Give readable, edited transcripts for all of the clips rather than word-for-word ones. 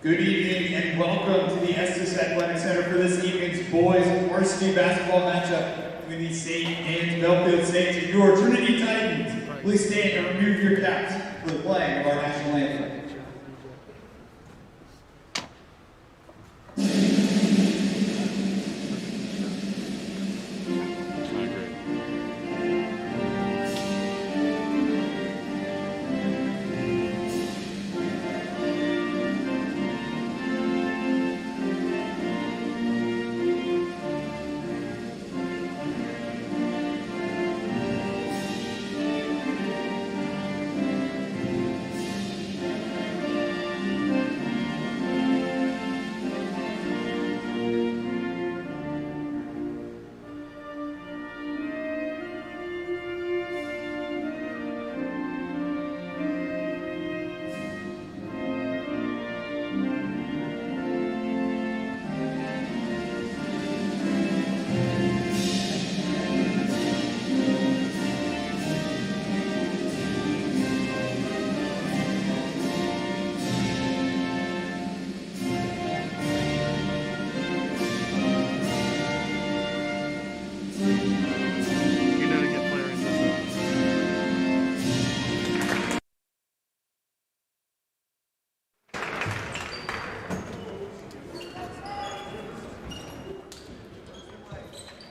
Good evening and welcome to the Estes Athletic Center for this evening's boys varsity basketball matchup between the St. Anne's Belfield Saints and your Trinity Titans. Please stand and remove your caps for the playing of our national anthem.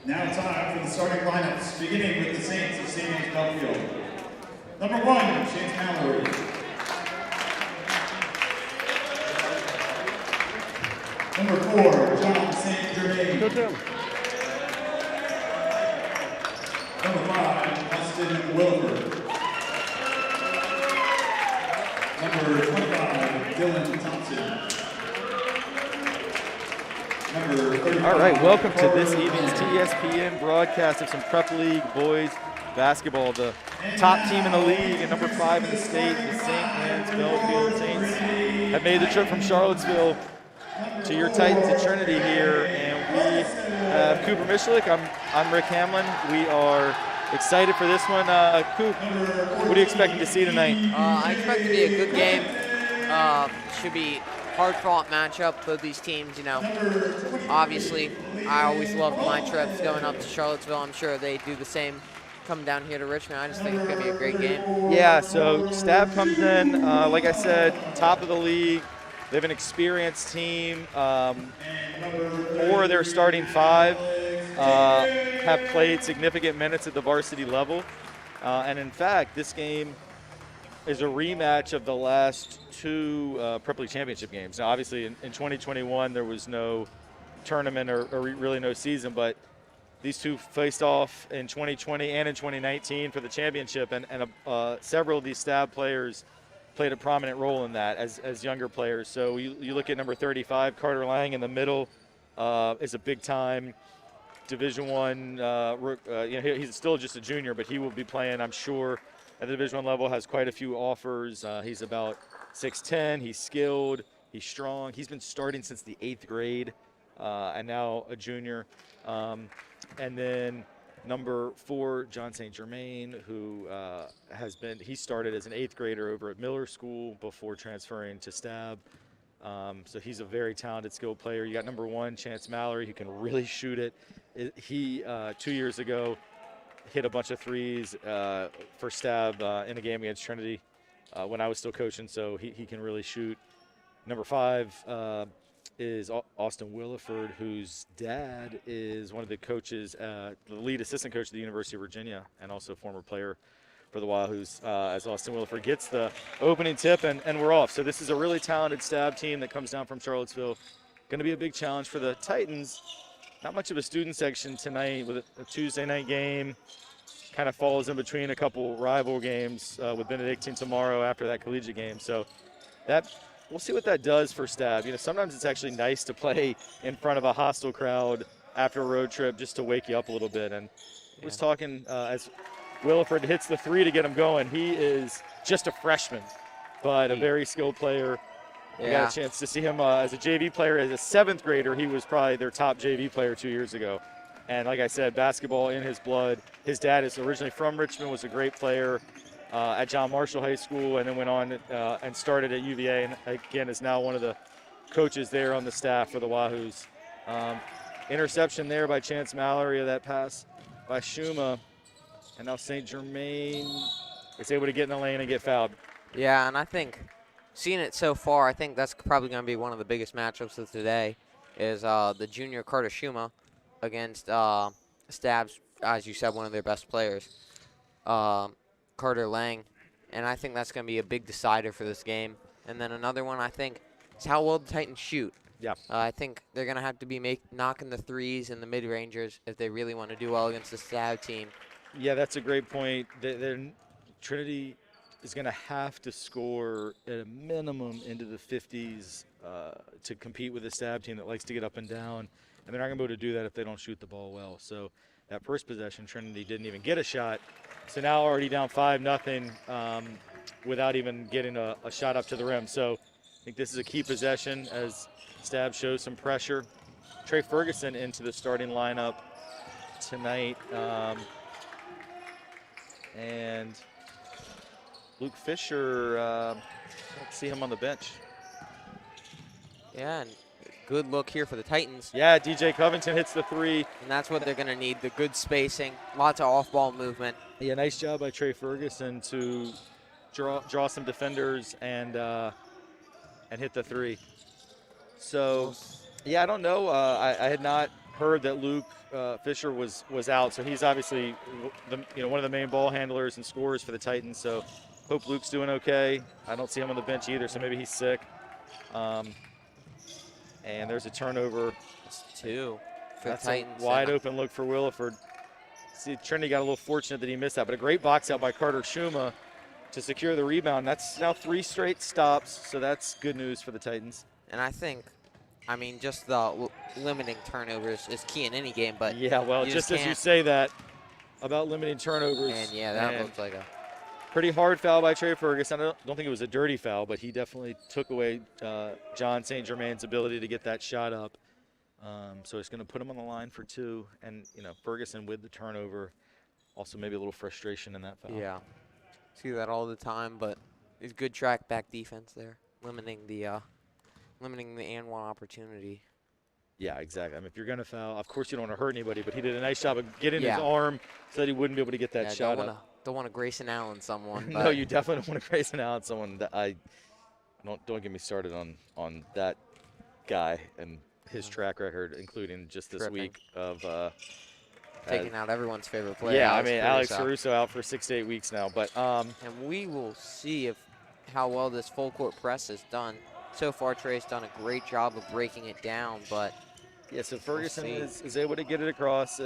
Now time for the starting lineups, beginning with the Saints of St. Anne's Belfield. Number 1, Chance Mallory. Number 4, John St. Germain. Number 5, Austin Wilbur. Number 25, Dylan Thompson. All right, welcome to this evening's TSPN broadcast of some Prep League boys basketball. The top team in the league and number 5 in the state, the St. Anne's Belfield Saints, have made the trip from Charlottesville to your Titans at Trinity here. And we have Cooper Mishalik. I'm Rick Hamlin. We are excited for this one. Coop, what are you expecting to see tonight? I expect it to be a good game. Should be hard-fought matchup. Both these teams, you know, obviously, I always loved my trips going up to Charlottesville. I'm sure they do the same coming down here to Richmond. I just think it's going to be a great game. Yeah, so Stab comes in, like I said, top of the league. They have an experienced team. 4 of their starting 5 have played significant minutes at the varsity level. And in fact, this game is a rematch of the last 2 Prep League championship games. Now, obviously, in 2021, there was no tournament or really no season, but these two faced off in 2020 and in 2019 for the championship, and several of these Stab players played a prominent role in that as younger players. So you look at number 35, Carter Lang, in the middle, is a big-time Division I. He's still just a junior, but he will be playing, I'm sure, at the Division I level. Has quite a few offers. He's about 6'10". He's skilled. He's strong. He's been starting since the 8th grade, and now a junior. And then number 4, John St. Germain, who he started as an 8th grader over at Miller School before transferring to Stab. So he's a very talented, skilled player. You got number 1, Chance Mallory, who can really shoot it. He 2 years ago hit a bunch of threes for Stab in a game against Trinity when I was still coaching, so he can really shoot. Number 5 is Austin Williford, whose dad is one of the coaches, the lead assistant coach at the University of Virginia, and also former player for the Wahoos, as Austin Williford gets the opening tip, and we're off. So this is a really talented Stab team that comes down from Charlottesville. Going to be a big challenge for the Titans. Not much of a student section tonight with a Tuesday night game. Kind of falls in between a couple rival games with Benedictine tomorrow after that collegiate game. So we'll see what that does for Stab. You know, sometimes it's actually nice to play in front of a hostile crowd after a road trip just to wake you up a little bit. And I was talking as Williford hits the 3 to get him going. He is just a freshman, but a very skilled player. I got a chance to see him as a JV player. As a 7th grader, he was probably their top JV player 2 years ago. And like I said, basketball in his blood. His dad is originally from Richmond, was a great player at John Marshall High School, and then went on and started at UVA, and again is now one of the coaches there on the staff for the Wahoos. Interception there by Chance Mallory of that pass by Shuma. And now St. Germain is able to get in the lane and get fouled. Yeah, and I think seeing it so far, I think that's probably going to be one of the biggest matchups of today is the junior Carter Shuma against Stabs, as you said, one of their best players, Carter Lang. And I think that's going to be a big decider for this game. And then another one, I think, is how well the Titans shoot. Yeah. I think they're going to have to be knocking the threes and the mid-rangers if they really want to do well against the Stab team. Yeah, that's a great point. Trinity is going to have to score at a minimum into the 50s to compete with a Stab team that likes to get up and down. And they're not going to be able to do that if they don't shoot the ball well. So that first possession, Trinity didn't even get a shot. So now already down 5-0 without even getting a shot up to the rim. So I think this is a key possession as Stab shows some pressure. Trey Ferguson into the starting lineup tonight. And Luke Fisher, let's see him on the bench. Yeah, and good look here for the Titans. Yeah, DJ Covington hits the three. And that's what they're going to need, the good spacing, lots of off-ball movement. Yeah, nice job by Trey Ferguson to draw some defenders and hit the three. So, yeah, I don't know. I had not heard that Luke Fisher was out, so he's obviously one of the main ball handlers and scorers for the Titans. So, hope Luke's doing okay. I don't see him on the bench either, so maybe he's sick. And there's a turnover. It's 2 for That's the Titans. A wide open look for Williford. See, Trinity got a little fortunate that he missed that, but a great box out by Carter Shuma to secure the rebound. That's now 3 straight stops, so that's good news for the Titans. And I think, just the limiting turnovers is key in any game, but yeah, well, just as you say that about limiting turnovers. And yeah, that looks like a pretty hard foul by Trey Ferguson. I don't think it was a dirty foul, but he definitely took away John St. Germain's ability to get that shot up. So it's going to put him on the line for 2, and Ferguson with the turnover, also maybe a little frustration in that foul. Yeah, see that all the time, but it's good track back defense there, limiting the and one opportunity. Yeah, exactly. If you're going to foul, of course you don't want to hurt anybody, but he did a nice job of getting his arm so that he wouldn't be able to get that shot up. Don't want to Grayson Allen someone. No, you definitely don't want to Grayson Allen someone. Don't get me started on that guy and his track record, including just this week of taking out everyone's favorite player. Yeah, Alex Caruso out for 6 to 8 weeks now. But and we will see how well this full court press is done. So far, Trey's done a great job of breaking it down, but yeah. So Ferguson is able to get it across.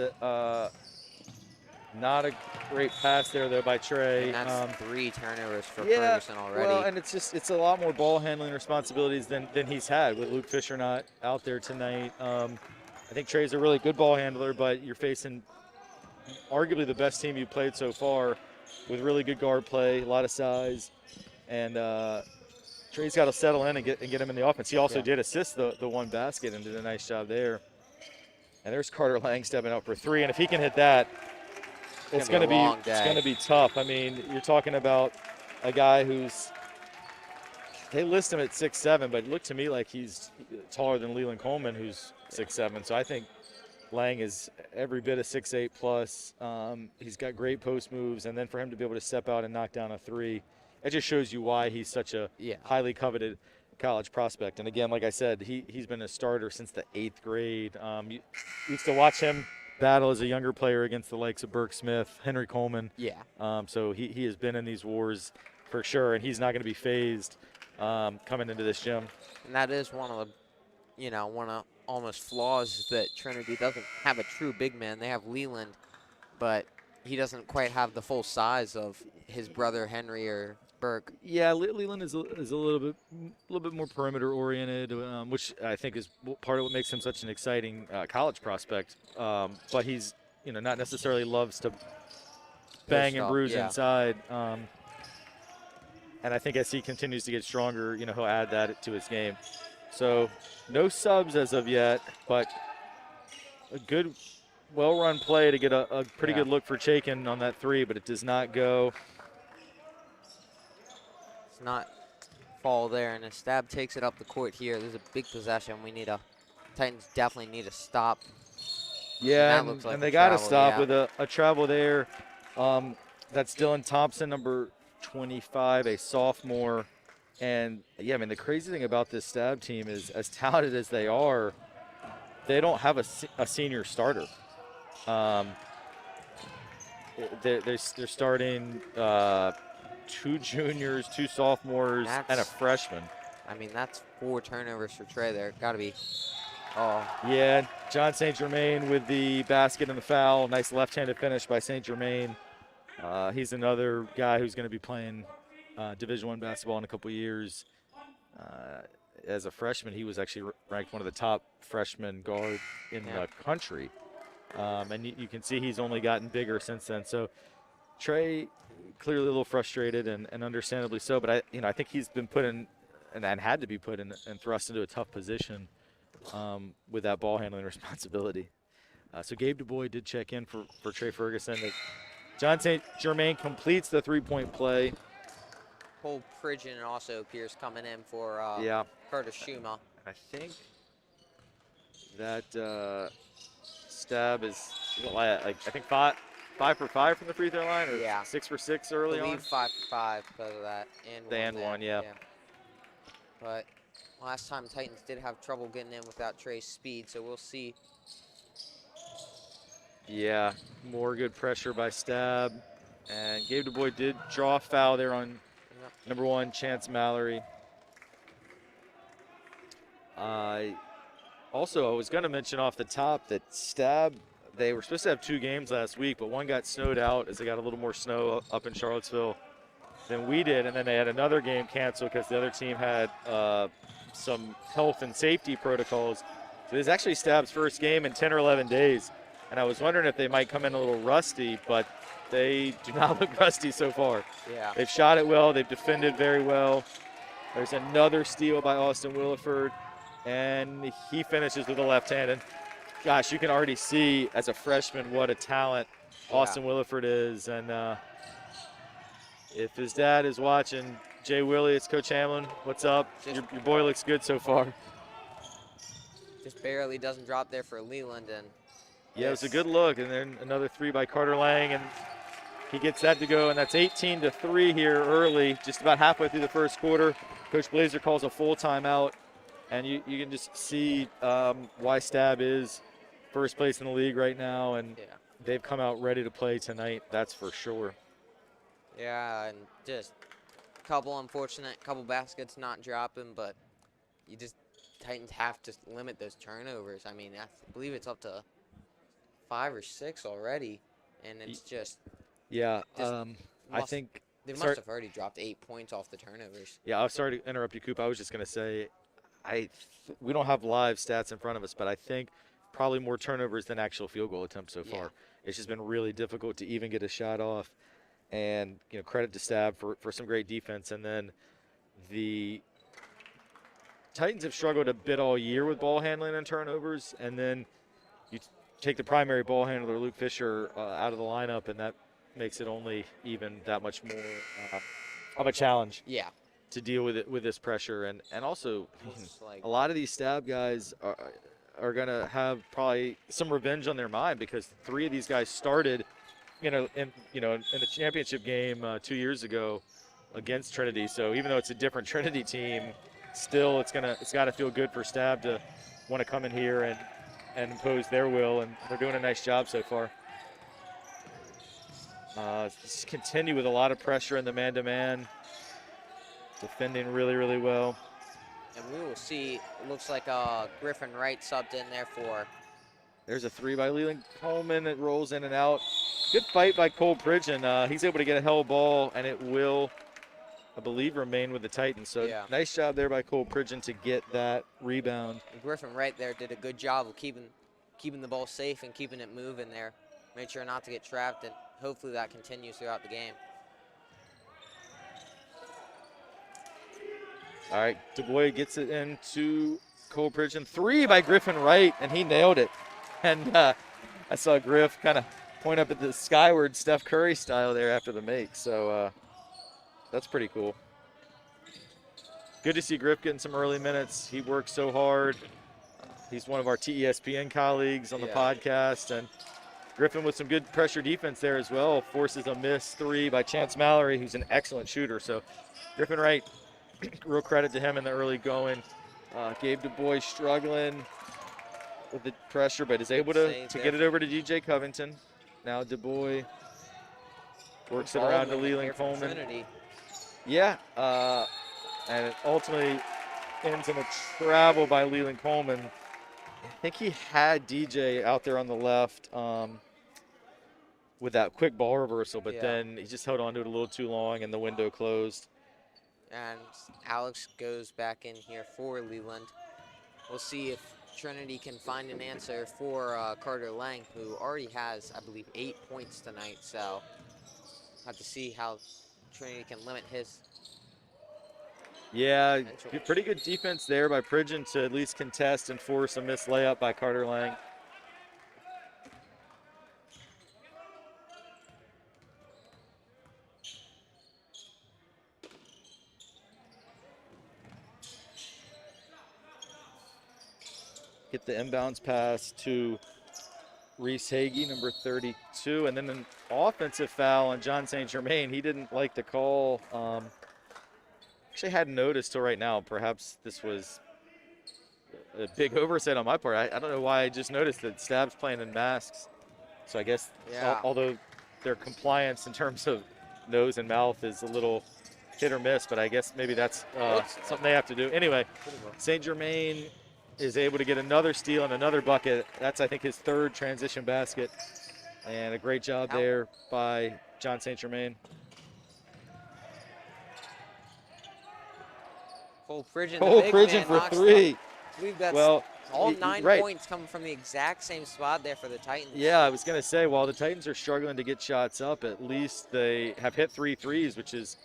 Not a great pass there though by Trey. And that's 3 turnovers for Ferguson already. Well, and it's a lot more ball handling responsibilities than he's had with Luke Fisher not out there tonight. I think Trey's a really good ball handler, but you're facing arguably the best team you've played so far with really good guard play, a lot of size, and Trey's got to settle in and get him in the offense. He also did assist the one basket and did a nice job there. And there's Carter Lang stepping out for 3, and if he can hit that, it's going to be tough. You're talking about a guy they list him at 6'7", but it looked to me like he's taller than Leland Coleman, who's 6'7". So I think Lang is every bit of 6'8 plus. He's got great post moves, and then for him to be able to step out and knock down a 3, it just shows you why he's such a highly coveted college prospect. And again, like I said, he's been a starter since the 8th grade. You used to watch him battle as a younger player against the likes of Burke Smith, Henry Coleman. Yeah. So he has been in these wars for sure, and he's not going to be phased coming into this gym. And that is one of the, almost flaws that Trinity doesn't have a true big man. They have Leland, but he doesn't quite have the full size of his brother Henry or Burke. Yeah, Leland is a little bit more perimeter oriented, which I think is part of what makes him such an exciting college prospect. But he's not necessarily loves to bang and bruise inside. And I think as he continues to get stronger, he'll add that to his game. So no subs as of yet, but a good, well-run play to get a pretty good look for Chaikin on that 3, but it does not go. It's not fall there, and as Stab takes it up the court here, there's a big possession. Titans definitely need to stop. Yeah, that looks like and a they got to travel, stop yeah. with a travel there. That's Dylan Thompson, number 25, a sophomore. And, yeah, I mean, the crazy thing about this Stab team is, as talented as they are, they don't have a senior starter. They're starting 2 juniors, 2 sophomores, and a freshman. I mean, that's 4 turnovers for Trey there. Got to be. Oh. Yeah, John St. Germain with the basket and the foul. Nice left-handed finish by St. Germain. He's another guy who's going to be playing Division I basketball in a couple years. As a freshman, he was actually ranked one of the top freshman guard in the country. And you can see he's only gotten bigger since then. So Trey clearly a little frustrated and understandably so. But I think he's been put in and had to be put in and thrust into a tough position with that ball handling responsibility. So Gabe Du Bois did check in for Trey Ferguson. John St. Germain completes the 3-point play. Cole Pridgeon also appears coming in for Curtis Schuma. I think that Stab is, I think 5 for 5 from the free throw line, or 6 for 6 early on. 5 for 5 because of that. And one, yeah. But last time Titans did have trouble getting in without Trey's speed, so we'll see. Yeah, more good pressure by Stab. And Gabe Du Bois did draw a foul there on number 1, Chance Mallory. Also, I was going to mention off the top that Stab, they were supposed to have 2 games last week, but one got snowed out as they got a little more snow up in Charlottesville than we did. And then they had another game canceled because the other team had some health and safety protocols. So this is actually Stab's first game in 10 or 11 days. And I was wondering if they might come in a little rusty, but they do not look rusty so far. Yeah. They've shot it well. They've defended very well. There's another steal by Austin Williford, and he finishes with a left hand. And, gosh, you can already see as a freshman what a talent Austin Williford is. And if his dad is watching, Jay Willie, it's Coach Hamlin. What's up? Your boy looks good so far. Just barely doesn't drop there for Leland. And yeah, it was a good look. And then another 3 by Carter Lang, and he gets that to go. And that's 18-3 here early, just about halfway through the first quarter. Coach Blazer calls a full timeout, and you can just see why Stab is first place in the league right now, and they've come out ready to play tonight, that's for sure. Yeah, and just a couple baskets not dropping, but Titans have to limit those turnovers. I mean, I believe it's up to 5 or 6 already, and it's just I think they must have already dropped 8 points off the turnovers. Yeah, I'm sorry to interrupt you, Coop. I was just going to say, we don't have live stats in front of us, but I think probably more turnovers than actual field goal attempts so far. It's just been really difficult to even get a shot off, and credit to Stab for some great defense. And then the Titans have struggled a bit all year with ball handling and turnovers, and then you take the primary ball handler, Luke Fisher, out of the lineup, and that makes it only even that much more of a challenge to deal with it, with this pressure. And also, a lot of these Stab guys are going to have probably some revenge on their mind, because 3 of these guys started in the championship game 2 years ago against Trinity. So even though it's a different Trinity team, still it's got to feel good for Stab to want to come in here and impose their will, and they're doing a nice job so far. Just continue with a lot of pressure in the man-to-man, defending really, really well. And we will see, it looks like Griffin Wright subbed in there for. There's a 3 by Leland Coleman that rolls in and out. Good fight by Cole Pridgeon. He's able to get a hell ball, and it will, I believe, remain with the Titans. So nice job there by Cole Pridgeon to get that rebound. And Griffin Wright there did a good job of keeping the ball safe and keeping it moving there. Made sure not to get trapped, and hopefully that continues throughout the game. All right, Du Bois gets it into Cole Pridgeon. 3 by Griffin Wright, and he nailed it. And I saw Griff kind of point up at the skyward Steph Curry style there after the make. So that's pretty cool. good to see Griff getting some early minutes. He works so hard. He's one of our TESPN colleagues on the podcast, and Griffin with some good pressure defense there as well, forces a missed 3 by Chance Mallory, who's an excellent shooter. So Griffin Wright, real credit to him in the early going. Gabe Du Bois struggling with the pressure, but is able to get it over to DJ Covington. Now Du Bois works it around to Leland Coleman. Yeah, and it ultimately ends in a travel by Leland Coleman. I think he had DJ out there on the left with that quick ball reversal, but then he just held on to it a little too long and the window closed. And Alex goes back in here for Leland. We'll see if Trinity can find an answer for Carter Lang, who already has, I believe, 8 points tonight. So have to see how Trinity can limit his. Yeah, pretty good defense there by Pridgeon to at least contest and force a missed layup by Carter Lang. Get the inbounds pass to Reese Hagee, number 32, and then an offensive foul on John St. Germain. He didn't like the call. Actually hadn't noticed till right now. Perhaps this was a big oversight on my part. I don't know why I just noticed that Stab's playing in masks. So I guess although their compliance in terms of nose and mouth is a little hit or miss, but I guess maybe that's something they have to do. Anyway, St. Germain is able to get another steal and another bucket. That's, I think, his 3rd transition basket. And a great job there by John St. Germain. Cole Pridgeon for 3. I believe that's all 9 points coming from the exact same spot there for the Titans. Yeah, I was going to say, while the Titans are struggling to get shots up, at least they have hit 3 threes, which is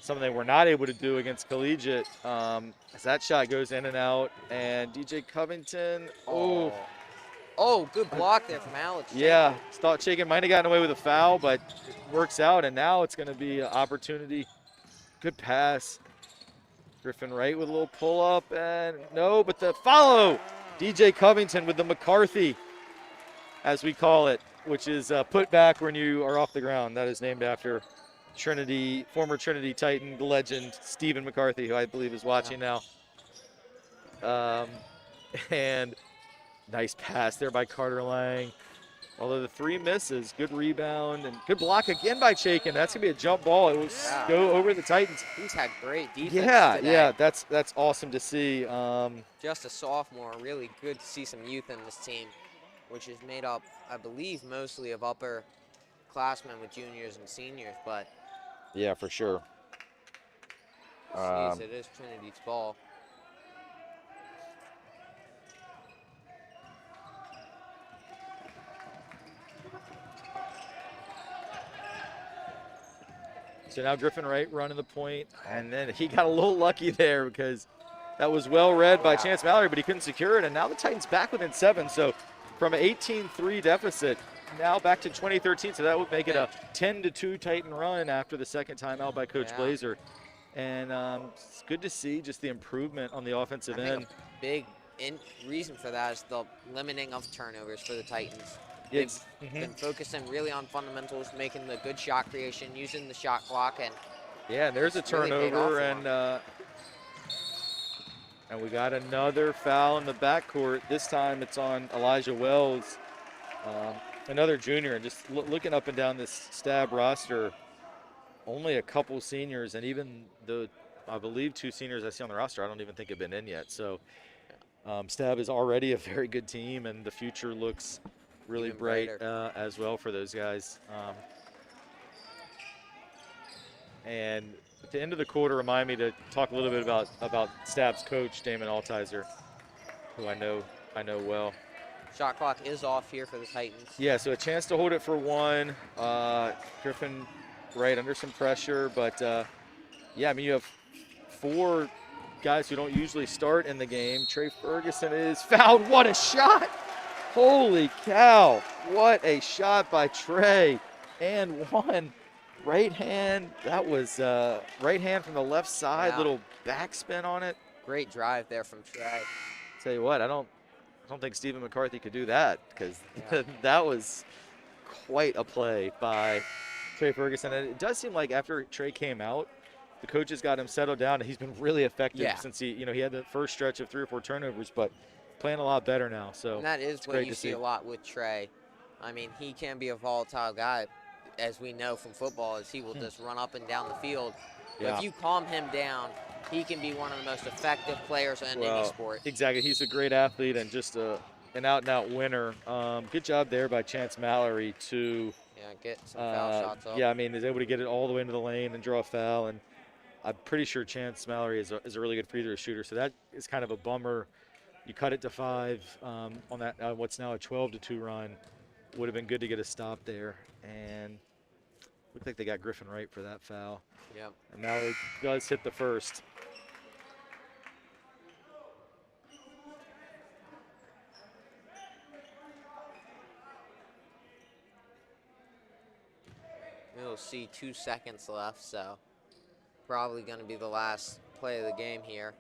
something they were not able to do against Collegiate. As that shot goes in and out, and DJ Covington, good block there from Alex. Yeah, thought Chaikin might have gotten away with a foul, but it works out, and now it's going to be an opportunity. Good pass. Griffin Wright with a little pull-up, and no, but the follow. DJ Covington with the McCarthy, as we call it, which is put back when you are off the ground. That is named after Trinity, former Trinity Titan legend Stephen McCarthy, who I believe is watching now. And nice pass there by Carter Lang. Although the 3 misses, good rebound and good block again by Chaikin. That's gonna be a jump ball. It will go over the Titans. He's had great defense. Yeah, that's awesome to see. Just a sophomore, really good to see some youth in this team, which is made up, I believe, mostly of upperclassmen with juniors and seniors, but. Yeah, for sure. It is Trinity's ball. So now Griffin Wright running the point, and then he got a little lucky there because that was well read by Chance Mallory, but he couldn't secure it, and now the Titans back within 7. So from an 18-3 deficit, now back to 2013, so that would make it a 10-2 Titan run after the second timeout by Coach Blazer. And it's good to see just the improvement on the offensive end. A big reason for that is the limiting of turnovers for the Titans. They've been focusing really on fundamentals, making the good shot creation, using the shot clock, and there's a turnover, really and we got another foul in the backcourt. This time it's on Elijah Wells, another junior. And just looking up and down this Stab roster, only a couple seniors, and even the, I believe, 2 seniors I see on the roster, I don't even think have been in yet. So Stab is already a very good team, and the future looks really bright as well for those guys. And at the end of the quarter, remind me to talk a little bit about Stab's coach, Damon Altizer, who I know well. Shot clock is off here for the Titans. Yeah, so a chance to hold it for 1. Griffin Wright under some pressure, but you have 4 guys who don't usually start in the game. Trey Ferguson is fouled. What a shot! Holy cow, what a shot by Trey, and 1 right hand. That was right hand from the left side, Yeah. little backspin on it. Great drive there from Trey. Tell you what, I don't think Stephen McCarthy could do that, because Yeah. that was quite a play by Trey Ferguson. And it does seem like after Trey came out, the coaches got him settled down, and he's been really effective Yeah. since he had the first stretch of 3 or 4 turnovers, but playing a lot better now. So And that is it's what great you to see a lot with Trey. I mean, he can be a volatile guy, as we know from football, as he will just run up and down the field. But Yeah. if you calm him down, he can be one of the most effective players in any sport. Exactly. He's a great athlete and just an out-and-out winner. Good job there by Chance Mallory to Get some foul shots up. Yeah, I mean, he's able to get it all the way into the lane and draw a foul. And I'm pretty sure Chance Mallory is a really good free throw shooter. So that is kind of a bummer. You cut it to 5 on that what's now a 12-2 run. Would have been good to get a stop there. And looked like they got Griffin Wright for that foul. Yep. And Mallory does hit the first. We'll see 2 seconds left, so probably going to be the last play of the game here.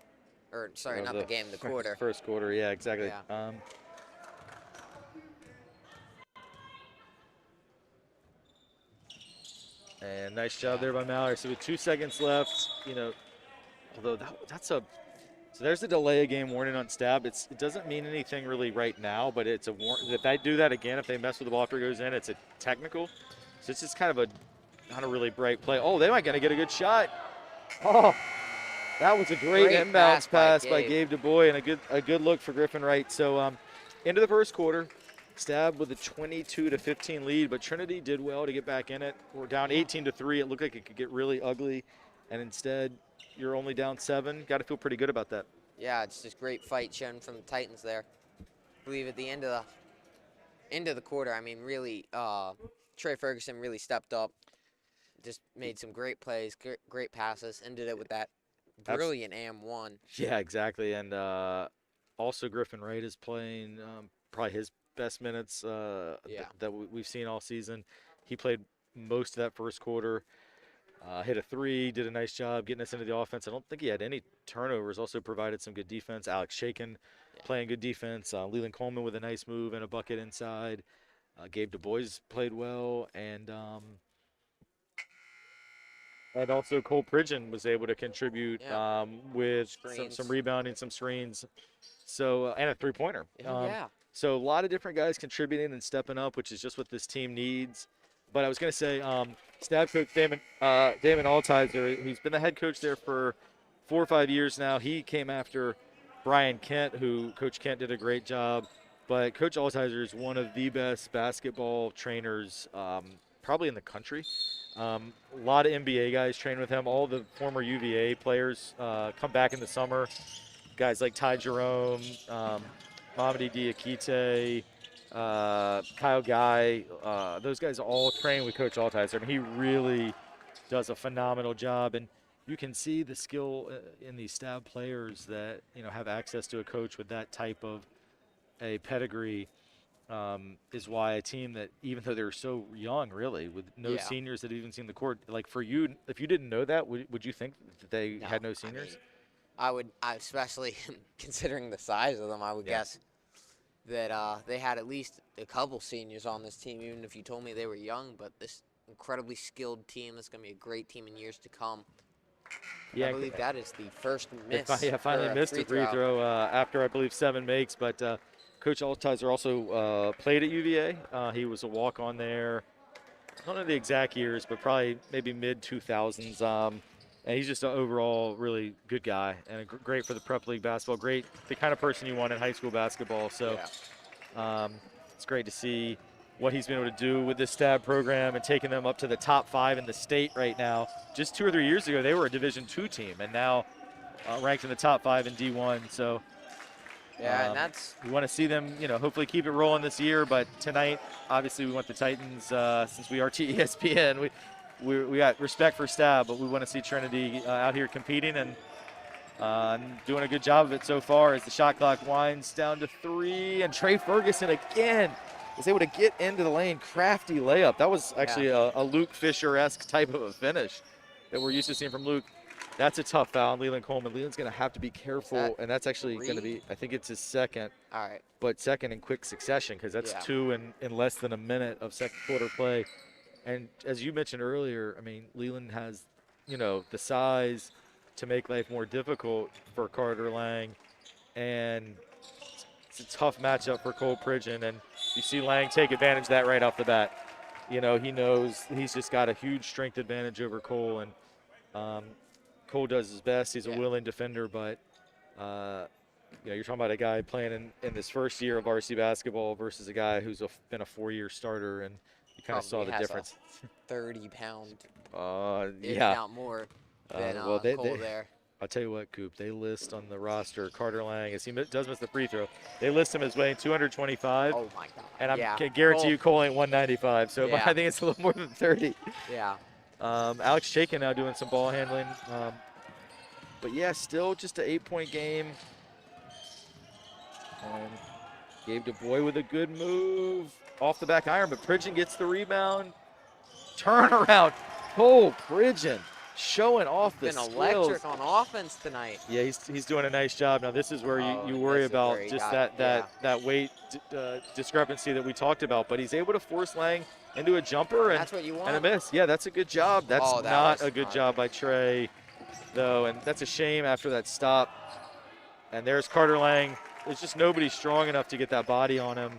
Or, sorry, not the game, the quarter. First quarter, yeah, exactly. Yeah. And nice job there by Mallory. So with 2 seconds left, although so there's a delay of game warning on Stab. It doesn't mean anything really right now, but it's a warning. If they do that again, if they mess with the ball after it goes in, it's a technical. So it's just kind of not a really bright play. Oh, they might gonna get a good shot. Oh, that was a great inbounds pass by Gabe DuBois, and a good look for Griffin Wright. So into the first quarter, Stab with a 22-15 lead, but Trinity did well to get back in it. We're down 18-3. It looked like it could get really ugly, and instead you're only down 7. Got to feel pretty good about that. Yeah, it's just great fight shown from the Titans there. I believe at the end of the quarter, I mean, really, Trey Ferguson really stepped up, just made some great plays, great passes, ended it with that brilliant AM1. Yeah, exactly. And also Griffin Wright is playing probably his best minutes that we've seen all season. He played most of that first quarter. Hit a 3, did a nice job getting us into the offense. I don't think he had any turnovers. Also provided some good defense. Alex Shaken playing good defense. Leland Coleman with a nice move and a bucket inside. Gabe DuBois played well, and also Cole Pridgeon was able to contribute with some rebounding, some screens, so and a 3-pointer. So a lot of different guys contributing and stepping up, which is just what this team needs. But I was going to say, Stab coach Damon Altizer, who's been the head coach there for 4 or 5 years now, he came after Brian Kent, who Coach Kent did a great job. But Coach Altizer is one of the best basketball trainers probably in the country. A lot of NBA guys train with him. All the former UVA players come back in the summer. Guys like Ty Jerome, Mamadi Diakite, Kyle Guy, those guys all train with Coach Altizer. I mean, he really does a phenomenal job, and you can see the skill in these Stab players that have access to a coach with that type of a pedigree. Is why a team that, even though they're so young, really, with no seniors that have even seen the court, like for you, if you didn't know that, would you think that they had no seniors? I would, especially considering the size of them, I would guess that they had at least a couple seniors on this team, even if you told me they were young. But this incredibly skilled team that's going to be a great team in years to come. I believe that is the first miss. Finally missed a free throw after, I believe, 7 makes. But Coach Altizer also played at UVA. He was a walk-on there. I don't know the exact years, but probably maybe mid-2000s. And he's just an overall really good guy and great for the prep league basketball. Great, the kind of person you want in high school basketball. So it's great to see what he's been able to do with this Stab program and taking them up to the top 5 in the state right now. Just 2 or 3 years ago, they were a Division II team, and now ranked in the top 5 in D1. So and that's, we want to see them, hopefully keep it rolling this year. But tonight, obviously, we want the Titans, since we are ESPN, we got respect for Stab, but we want to see Trinity out here competing and doing a good job of it so far as the shot clock winds down to 3. And Trey Ferguson again was able to get into the lane, crafty layup. That was actually a Luke Fisher-esque type of a finish that we're used to seeing from Luke. That's a tough foul on Leland Coleman. Leland's going to have to be careful, and that's actually going to be, I think it's his second. All right. But second in quick succession, because that's 2 in less than a minute of second quarter play. And as you mentioned earlier, I mean, Leland has, the size to make life more difficult for Carter Lang. And it's a tough matchup for Cole Pridgeon. And you see Lang take advantage of that right off the bat. He knows he's just got a huge strength advantage over Cole. And Cole does his best. He's a willing defender, but you're talking about a guy playing in this first year of varsity basketball versus a guy who's been a 4-year starter, and you kind of saw the difference. 30-pound. If not more than Cole there. I'll tell you what, Coop, they list on the roster Carter Lang, as he does miss the free throw, they list him as weighing 225. Oh, my God. And I can guarantee you Cole ain't 195, so I think it's a little more than 30. Yeah. Alex Chaikin now doing some ball handling. But, still just an 8-point game. And Gabe DuBois with a good move off the back iron, but Pridgeon gets the rebound. Turnaround. Cole Pridgeon showing off the skills. Been electric on offense tonight. Yeah, he's doing a nice job. Now, this is where you worry about just that weight discrepancy that we talked about. But he's able to force Lang into a jumper that's what you want. and a miss. Yeah, that's a good job. That's not a good job by Trey, though, and that's a shame after that stop. And there's Carter Lang. There's just nobody strong enough to get that body on him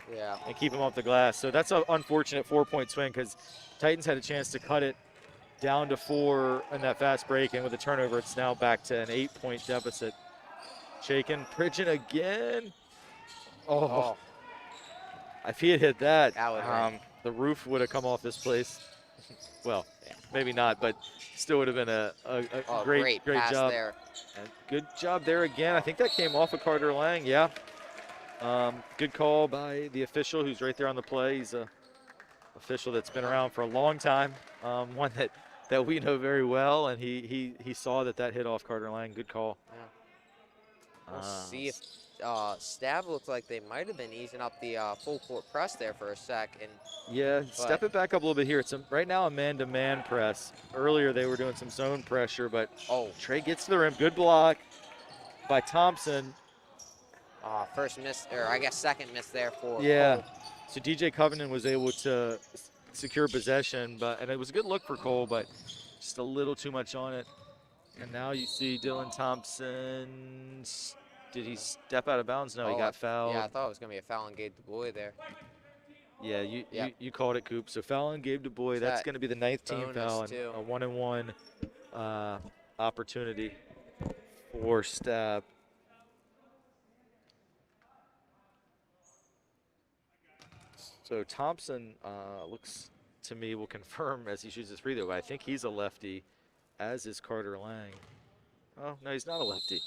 and keep him off the glass. So that's an unfortunate 4-point swing because Titans had a chance to cut it down to 4 in that fast break, and with a turnover, it's now back to an 8-point deficit. Chaikin, Pridgeon again. Oh. If he had hit that the roof would have come off this place. Well, maybe not, but still would have been a great job there. And good job there again. I think that came off of Carter Lang. Good call by the official who's right there on the play. He's a official that's been around for a long time, one that we know very well, and he saw that hit off Carter Lang. Good call. We'll see if Stab looked like they might have been easing up the full court press there for a sec. Step it back up a little bit here. It's right now a man-to-man press. Earlier they were doing some zone pressure, but Trey gets to the rim. Good block by Thompson. First miss, or I guess second miss there for Cole. So DJ Covenant was able to secure possession, and it was a good look for Cole, but just a little too much on it. And now you see Dylan Thompson. Did he step out of bounds? No, he got fouled. Yeah, I thought it was going to be a foul on Gabe DuBois there. Yeah, you called it, Coop. So foul on Gabe DuBois. That's going to be the 9th team foul, and a 1-and-1 opportunity for Stab. So Thompson looks to me will confirm as he shoots his free throw, but I think he's a lefty, as is Carter Lang. Oh, no, he's not a lefty.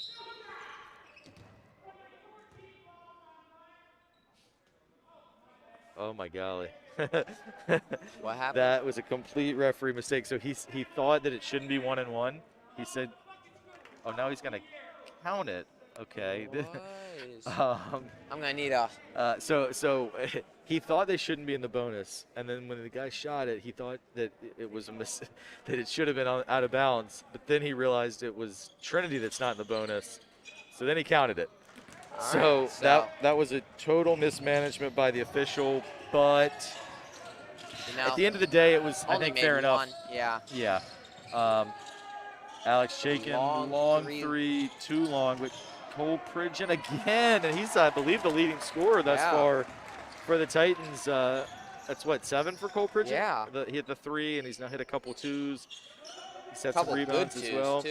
Oh, my golly. What happened? That was a complete referee mistake. So he thought that it shouldn't be 1-and-1. He said, oh, now he's going to count it. Okay. I'm going to need a... So he thought they shouldn't be in the bonus. And then when the guy shot it, he thought that it was that it should have been out of bounds. But then he realized it was Trinity that's not in the bonus. So then he counted it. So that was a total mismanagement by the official, but at the end of the day, it was, I think, fair enough. Yeah. Alex Chaikin, long three, too long, but Cole Pridgeon again, and he's, I believe, the leading scorer thus far for the Titans. That's what, 7 for Cole Pridgeon? Yeah. He hit the 3, and he's now hit a couple 2s. He's had some rebounds as well.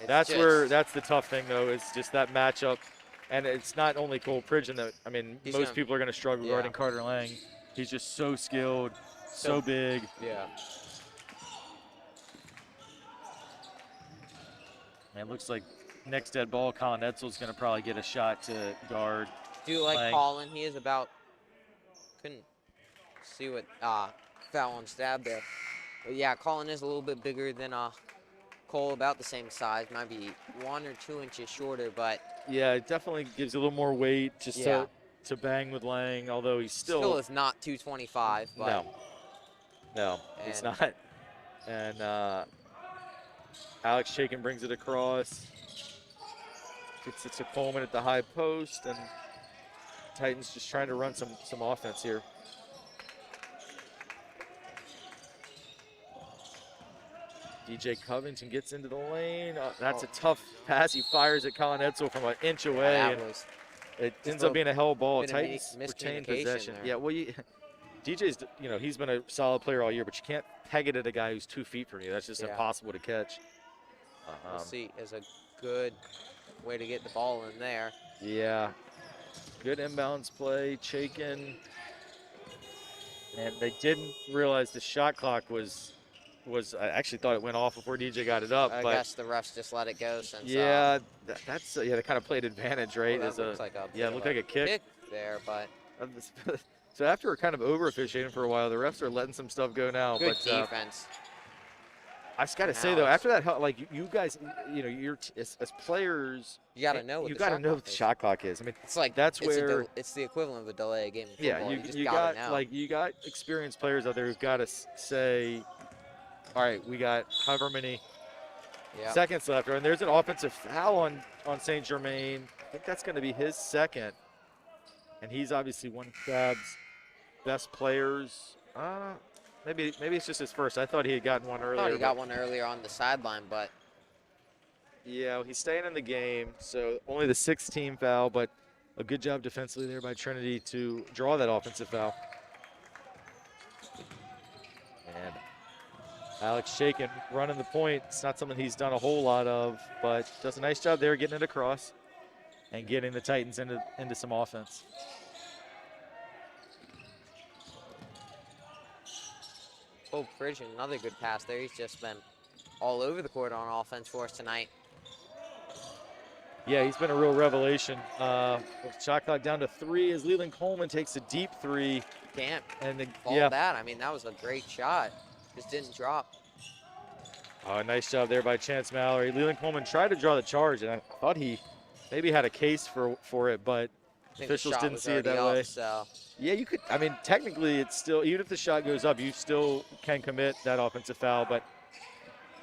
That's the tough thing, though, is just that matchup. And it's not only Cole Pridgeon that, I mean, most people are going to struggle guarding Carter Lang. He's just so skilled, so big. Yeah. And it looks like next dead ball, Colin Etzel's going to probably get a shot to guard. Do you like Lang. Colin? He is about, couldn't see what foul on Stab there. But yeah, Colin is a little bit bigger than Cole, about the same size, might be 1 or 2 inches shorter, but yeah, it definitely gives you a little more weight just to to bang with Lang, although he's Still is not 225, but no, he's not. And Alex Chaikin brings it across. Gets it to Coleman at the high post, and Titans just trying to run some offense here. DJ Covington gets into the lane. That's a tough pass. He fires at Colin Edsel from an inch away. Yeah, And it ends up being a hell ball. been a Titans retain possession. there. Yeah, well, DJ's, he's been a solid player all year, but you can't peg it at a guy who's 2 feet from you. That's just impossible to catch. We'll see. Is a good way to get the ball in there. Yeah. Good inbounds play. Chaikin. And they didn't realize the shot clock was I actually thought it went off before DJ got it up. I but guess the refs just let it go since. Yeah, that's they kind of played advantage, right? Well, that looks like a it looked like a kick there, but. So after kind of over officiating for a while, the refs are letting some stuff go now. Good defense. I just got to say though, after that, like you guys, you're as players, you got to know. You got to know what the shot clock is. I mean, it's like that's where it's the equivalent of a delay game. Of yeah, football. you got experienced players out there who've got to say, all right, we got however many seconds left, and there's an offensive foul on St. Germain. I think that's going to be his second, and he's obviously one of Crab's best players. Maybe it's just his first. I thought he had gotten one earlier. I thought he got one earlier on the sideline, but. Yeah, he's staying in the game, so only the 6th team foul, but a good job defensively there by Trinity to draw that offensive foul. And Alex Chaikin running the point. It's not something he's done a whole lot of, but does a nice job there getting it across and getting the Titans into some offense. Oh, Pridgeon, another good pass there. He's just been all over the court on offense for us tonight. Yeah, he's been a real revelation. Shot clock down to 3 as Leland Coleman takes a deep 3. Can't and fault that. I mean, that was a great shot. Just didn't drop. Oh, nice job there by Chance Mallory. Leland Coleman tried to draw the charge, and I thought he maybe had a case for it, but officials didn't see it that way. So. Yeah, you could. I mean, technically, it's still, even if the shot goes up, you still can commit that offensive foul, but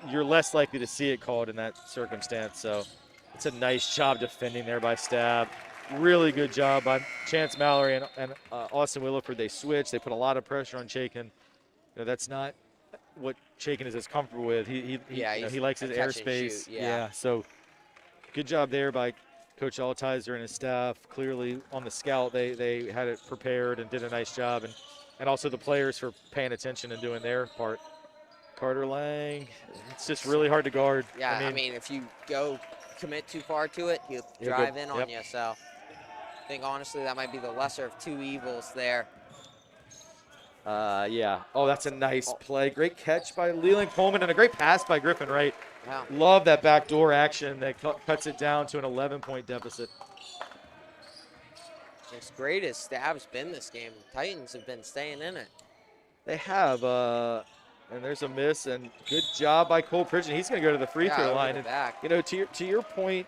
you're less likely to see it called in that circumstance. So it's a nice job defending there by Stab. Really good job by Chance Mallory and Austin Williford. They switched. They put a lot of pressure on Chaikin. That's not what Chaikin is as comfortable with. He likes his airspace. Yeah. So good job there by Coach Altizer and his staff. Clearly on the scout, they had it prepared and did a nice job, and also the players for paying attention and doing their part. Carter Lang, it's just really hard to guard. Yeah, I mean if you commit too far to it, he'll drive in on you. So I think honestly that might be the lesser of 2 evils there. Yeah. Oh, that's a nice play. Great catch by Leland Coleman and a great pass by Griffin Wright. Wow. Love that backdoor action that cuts it down to an 11-point deficit. As great as Stab's been this game, the Titans have been staying in it. They have, and there's a miss, and good job by Cole Pridgeon. He's going to go to the free throw line. And, to your point,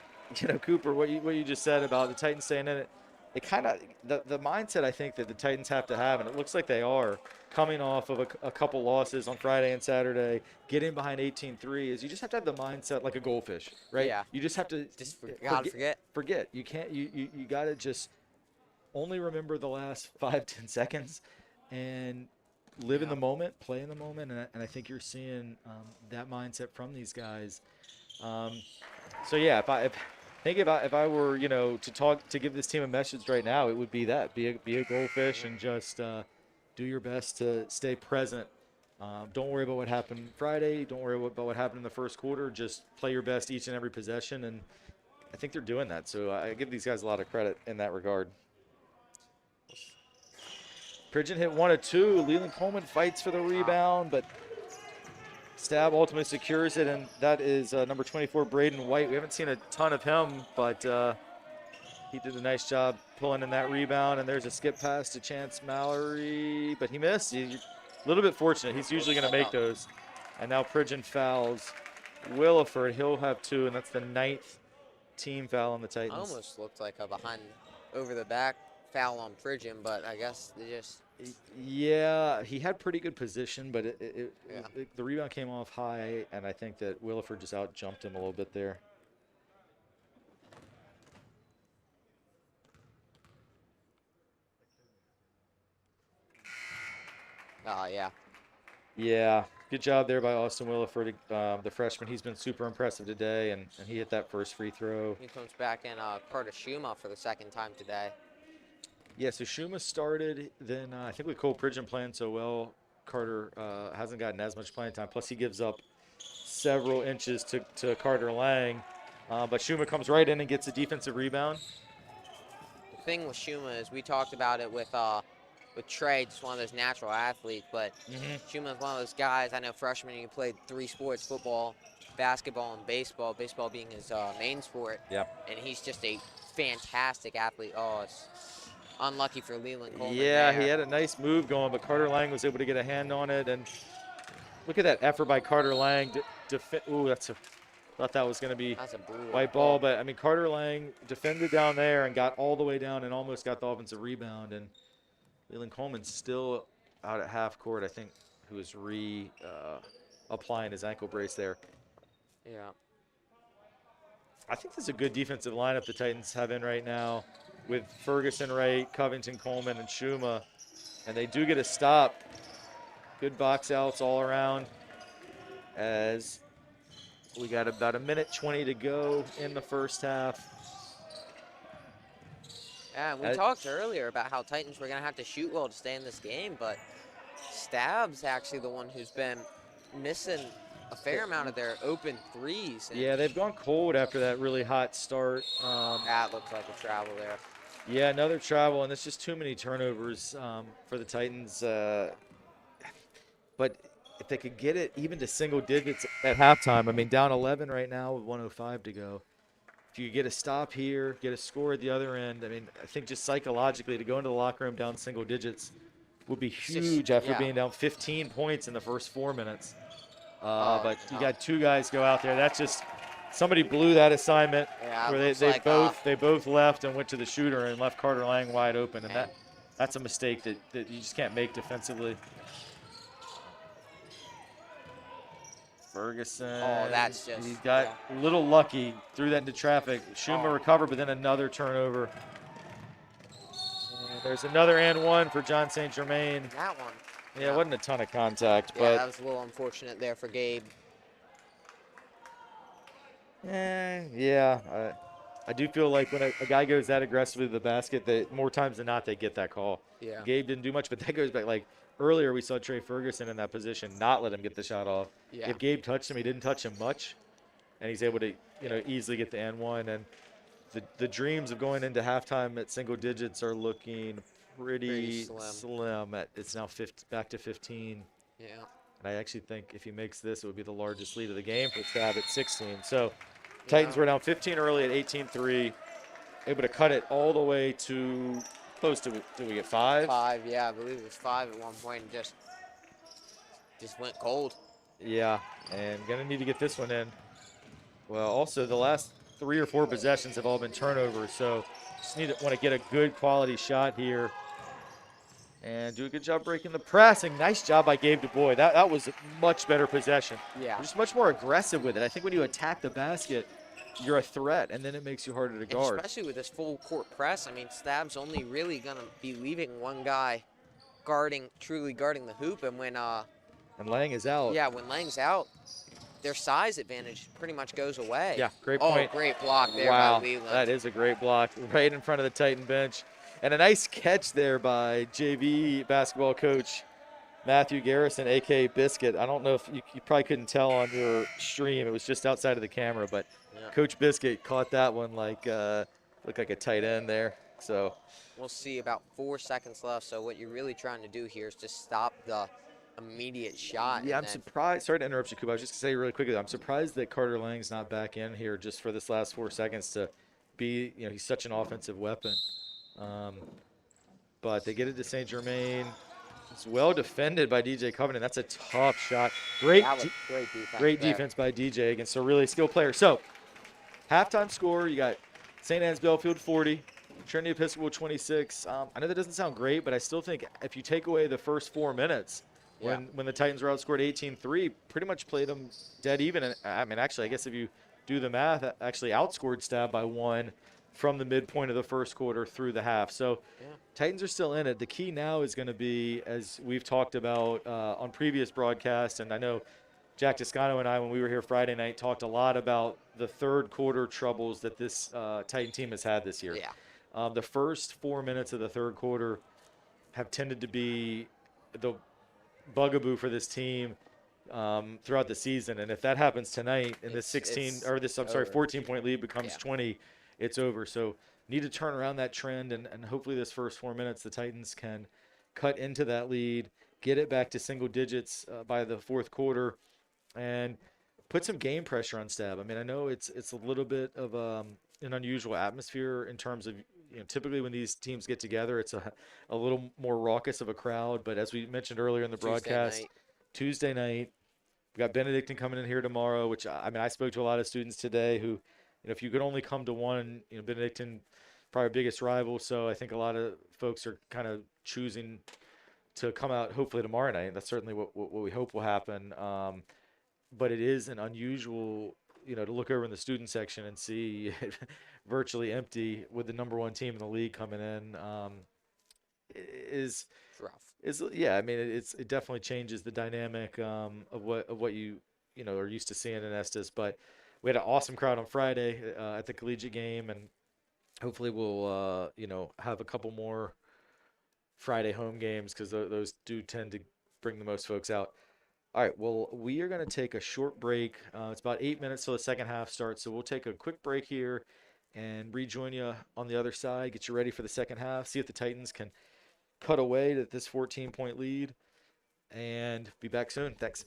Cooper, what you just said about the Titans staying in it, it kind of the mindset I think that the Titans have to have, and it looks like they are, coming off of a couple losses on Friday and Saturday, getting behind 18-3, is you just have to have the mindset like a goldfish, right? Yeah. You just have to forget. You can't. You got to just only remember the last 5-10 seconds and live in the moment, play in the moment, and I think you're seeing that mindset from these guys. So yeah, if I were, to give this team a message right now, it would be that be a goldfish and just do your best to stay present. Don't worry about what happened Friday. Don't worry about what happened in the first quarter. Just play your best each and every possession, and I think they're doing that. So I give these guys a lot of credit in that regard. Pridgeon hit 1 of 2. Leland Coleman fights for the rebound, but Stab ultimately secures it, and that is number 24, Braden White. We haven't seen a ton of him, but he did a nice job pulling in that rebound, and there's a skip pass to Chance Mallory, but he missed. He's a little bit fortunate. He's usually going to make those. And now Pridgeon fouls Williford. He'll have 2, and that's the 9th team foul on the Titans. Almost looked like a behind over the back foul on Pridgeon, but I guess they just. Yeah, he had pretty good position, but Yeah. the rebound came off high, and I think that Williford just out jumped him a little bit there. Yeah. Yeah, good job there by Austin Williford, the freshman. He's been super impressive today, and he hit that first free throw. He comes back in Carter Schuma for the second time today. Yeah, so Schuma started, then I think with Cole Pridgeon playing so well, Carter hasn't gotten as much playing time. Plus, he gives up several inches to Carter Lang. But Schuma comes right in and gets a defensive rebound. The thing with Schuma is we talked about it with Trey, just one of those natural athletes, but Schuma is one of those guys. I know freshman, he played 3 sports, football, basketball, and baseball, baseball being his main sport. Yep. And he's just a fantastic athlete. Oh, it's unlucky for Leland Coleman. Yeah, there. he had a nice move going, but Carter Lang was able to get a hand on it. And look at that effort by Carter Lang. Ooh, thought that was going to be That's a brutal white ball. But, I mean, Carter Lang defended down there and got all the way down and almost got the offensive rebound. And Leland Coleman's still out at half court, I think, who is applying his ankle brace there. Yeah. I think this is a good defensive lineup the Titans have in right now with Ferguson, Wright, Covington, Coleman, and Schuma. And they do get a stop. Good box outs all around as we got about 1:20 to go in the first half. Yeah, and we talked earlier about how Titans were going to have to shoot well to stay in this game, but Stab's actually the one who's been missing a fair amount of their open threes. Yeah, they've gone cold after that really hot start. That looks like a travel there. Yeah, another travel, and it's just too many turnovers for the Titans. But if they could get it even to single digits at halftime, I mean, down 11 right now with 1:05 to go. If you get a stop here, get a score at the other end, I mean, I think just psychologically to go into the locker room down single digits would be huge after being down 15 points in the first 4 minutes. But you got 2 guys go out there. That's just somebody blew that assignment where they both left and went to the shooter and left Carter Lang wide open, and that's a mistake that you just can't make defensively. Ferguson. Oh, that's just. He got a little lucky, threw that into traffic. Schuma recovered, but then another turnover. And there's another and one for John St. Germain. That one. Yeah, it wasn't a ton of contact, but. Yeah, that was a little unfortunate there for Gabe. Yeah. I do feel like when a guy goes that aggressively to the basket, that more times than not they get that call. Yeah. Gabe didn't do much, but that goes back like. Earlier, we saw Trey Ferguson in that position, not let him get the shot off. Yeah. If Gabe touched him, he didn't touch him much, and he's able to, easily get the and one. And the dreams of going into halftime at single digits are looking pretty slim. It's now back to 15. Yeah. And I actually think if he makes this, it would be the largest lead of the game for Stab at 16. So Titans were down 15 early at 18-3, able to cut it all the way to. Close to, did we get 5? 5, yeah, I believe it was 5 at one point and just went cold. Yeah, and gonna need to get this one in. Well, also the last 3 or 4 possessions have all been turnovers, so just want to get a good quality shot here and do a good job breaking the pressing. Nice job by Gabe DuBois. That was a much better possession. Yeah. Just much more aggressive with it. I think when you attack the basket, you're a threat, and then it makes you harder to guard. Especially with this full court press. I mean, Stab's only really going to be leaving one guy truly guarding the hoop, and when and Lang is out. Yeah, when Lang's out, their size advantage pretty much goes away. Yeah, great point. Oh, great block there by Leland. That is a great block right in front of the Titan bench. And a nice catch there by JV basketball coach Matthew Garrison, a.k.a. Biscuit. I don't know if you probably couldn't tell on your stream. It was just outside of the camera, but Coach Biscuit caught that one like looked like a tight end there. So we'll see. About 4 seconds left. So what you're really trying to do here is just stop the immediate shot. Yeah, I'm surprised. Sorry to interrupt you, Kuba. I was just going to say really quickly, I'm surprised that Carter Lang's not back in here just for this last 4 seconds to be, he's such an offensive weapon. But they get it to St. Germain. It's well defended by DJ Covington. That's a tough shot. Great defense. Great defense by DJ against a really skilled player. So, halftime score, you got St. Anne's Belfield 40, Trinity Episcopal 26. I know that doesn't sound great, but I still think if you take away the first 4 minutes, Yeah. when the Titans were outscored 18-3, pretty much played them dead even. And I mean, actually, I guess if you do the math, actually outscored Stab by 1 from the midpoint of the first quarter through the half. So Yeah. Titans are still in it. The key now is going to be, as we've talked about on previous broadcasts, and I know Jack Toscano and I, when we were here Friday night, talked a lot about the third quarter troubles that this Titan team has had this year. Yeah. The first 4 minutes of the third quarter have tended to be the bugaboo for this team throughout the season. And if that happens tonight, and this 14-point lead becomes 20, it's over. So need to turn around that trend, and hopefully this first 4 minutes, the Titans can cut into that lead, get it back to single digits by the fourth quarter, and put some game pressure on Stab. I mean, I know it's a little bit of an unusual atmosphere in terms of, typically when these teams get together, it's a little more raucous of a crowd. But as we mentioned earlier in the broadcast, Tuesday night, we got Benedictine coming in here tomorrow, which I mean, I spoke to a lot of students today who, if you could only come to one, Benedictine, probably our biggest rival. So I think a lot of folks are kind of choosing to come out hopefully tomorrow night. That's certainly what we hope will happen. But it is an unusual, to look over in the student section and see it virtually empty with the number one team in the league coming in. Is rough. Yeah, I mean, it definitely changes the dynamic of what you are used to seeing in Estes. But we had an awesome crowd on Friday at the collegiate game, and hopefully we'll have a couple more Friday home games, because those do tend to bring the most folks out. All right, well, we are going to take a short break. It's about 8 minutes till the second half starts, so we'll take a quick break here and rejoin you on the other side, get you ready for the second half, see if the Titans can cut away to this 14-point lead, and be back soon. Thanks.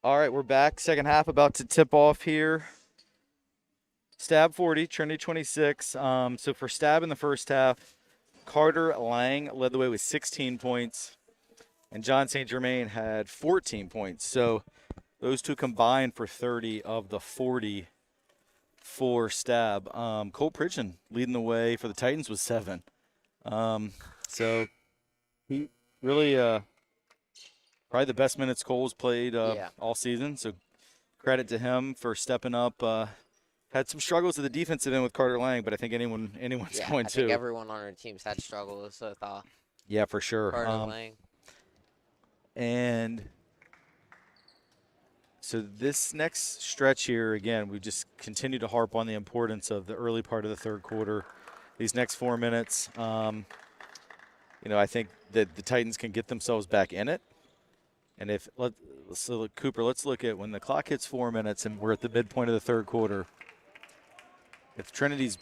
All right, we're back. Second half about to tip off here. Stab 40, Trinity 26. So for Stab in the first half, Carter Lang led the way with 16 points, and John St. Germain had 14 points. So those two combined for 30 of the 40 for Stab. Cole Pridgeon leading the way for the Titans with 7. So he really probably the best minutes Cole's played all season. So credit to him for stepping up. Had some struggles at the defensive end with Carter Lang, but I think anyone's going to. I think everyone on our team's had struggles with yeah, for sure. Carter Lang. And so this next stretch here, again, we just continue to harp on the importance of the early part of the third quarter. These next 4 minutes, I think that the Titans can get themselves back in it. And Cooper, let's look at when the clock hits 4 minutes and we're at the midpoint of the third quarter. If Trinity's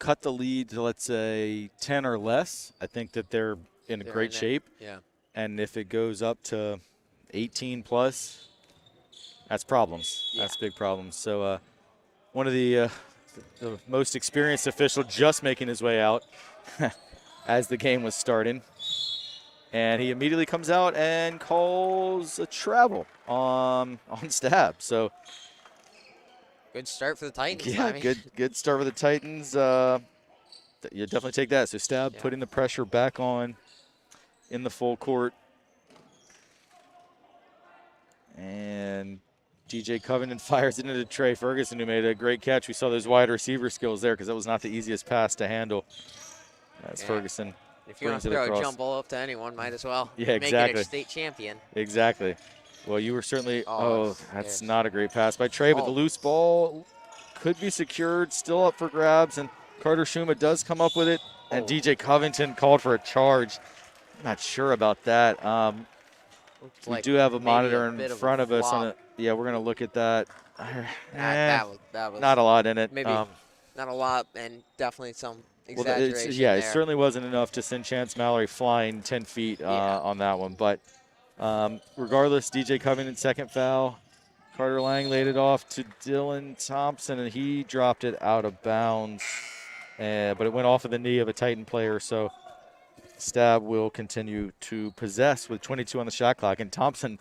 cut the lead to, let's say, 10 or less, I think that they're in great shape. Yeah. And if it goes up to 18 plus, that's problems. Yeah. That's big problems. So one of the most experienced official just making his way out as the game was starting. And he immediately comes out and calls a travel on Stab. So good start for the Titans. Yeah, good start for the Titans. You definitely take that. So Stab putting the pressure back on in the full court. And DJ Covington fires it into Trey Ferguson, who made a great catch. We saw those wide receiver skills there because that was not the easiest pass to handle. That's Ferguson. If you want to throw a jump ball up to anyone, might as well. Yeah, exactly. Make it a state champion. Exactly. Well, you were certainly that's not a great pass by Trey, but the loose ball could be secured, still up for grabs, and Carter Schuma does come up with it, and DJ Covington called for a charge. I'm not sure about that. We do have a monitor in front of us. We're going to look at that. That was not a lot in it. Maybe not a lot, and definitely some exaggeration it certainly wasn't enough to send Chance Mallory flying 10 feet on that one. But regardless, DJ Covington, second foul. Carter Lang laid it off to Dylan Thompson, and he dropped it out of bounds. But it went off of the knee of a Titan player, so Stab will continue to possess with 22 on the shot clock. And Thompson,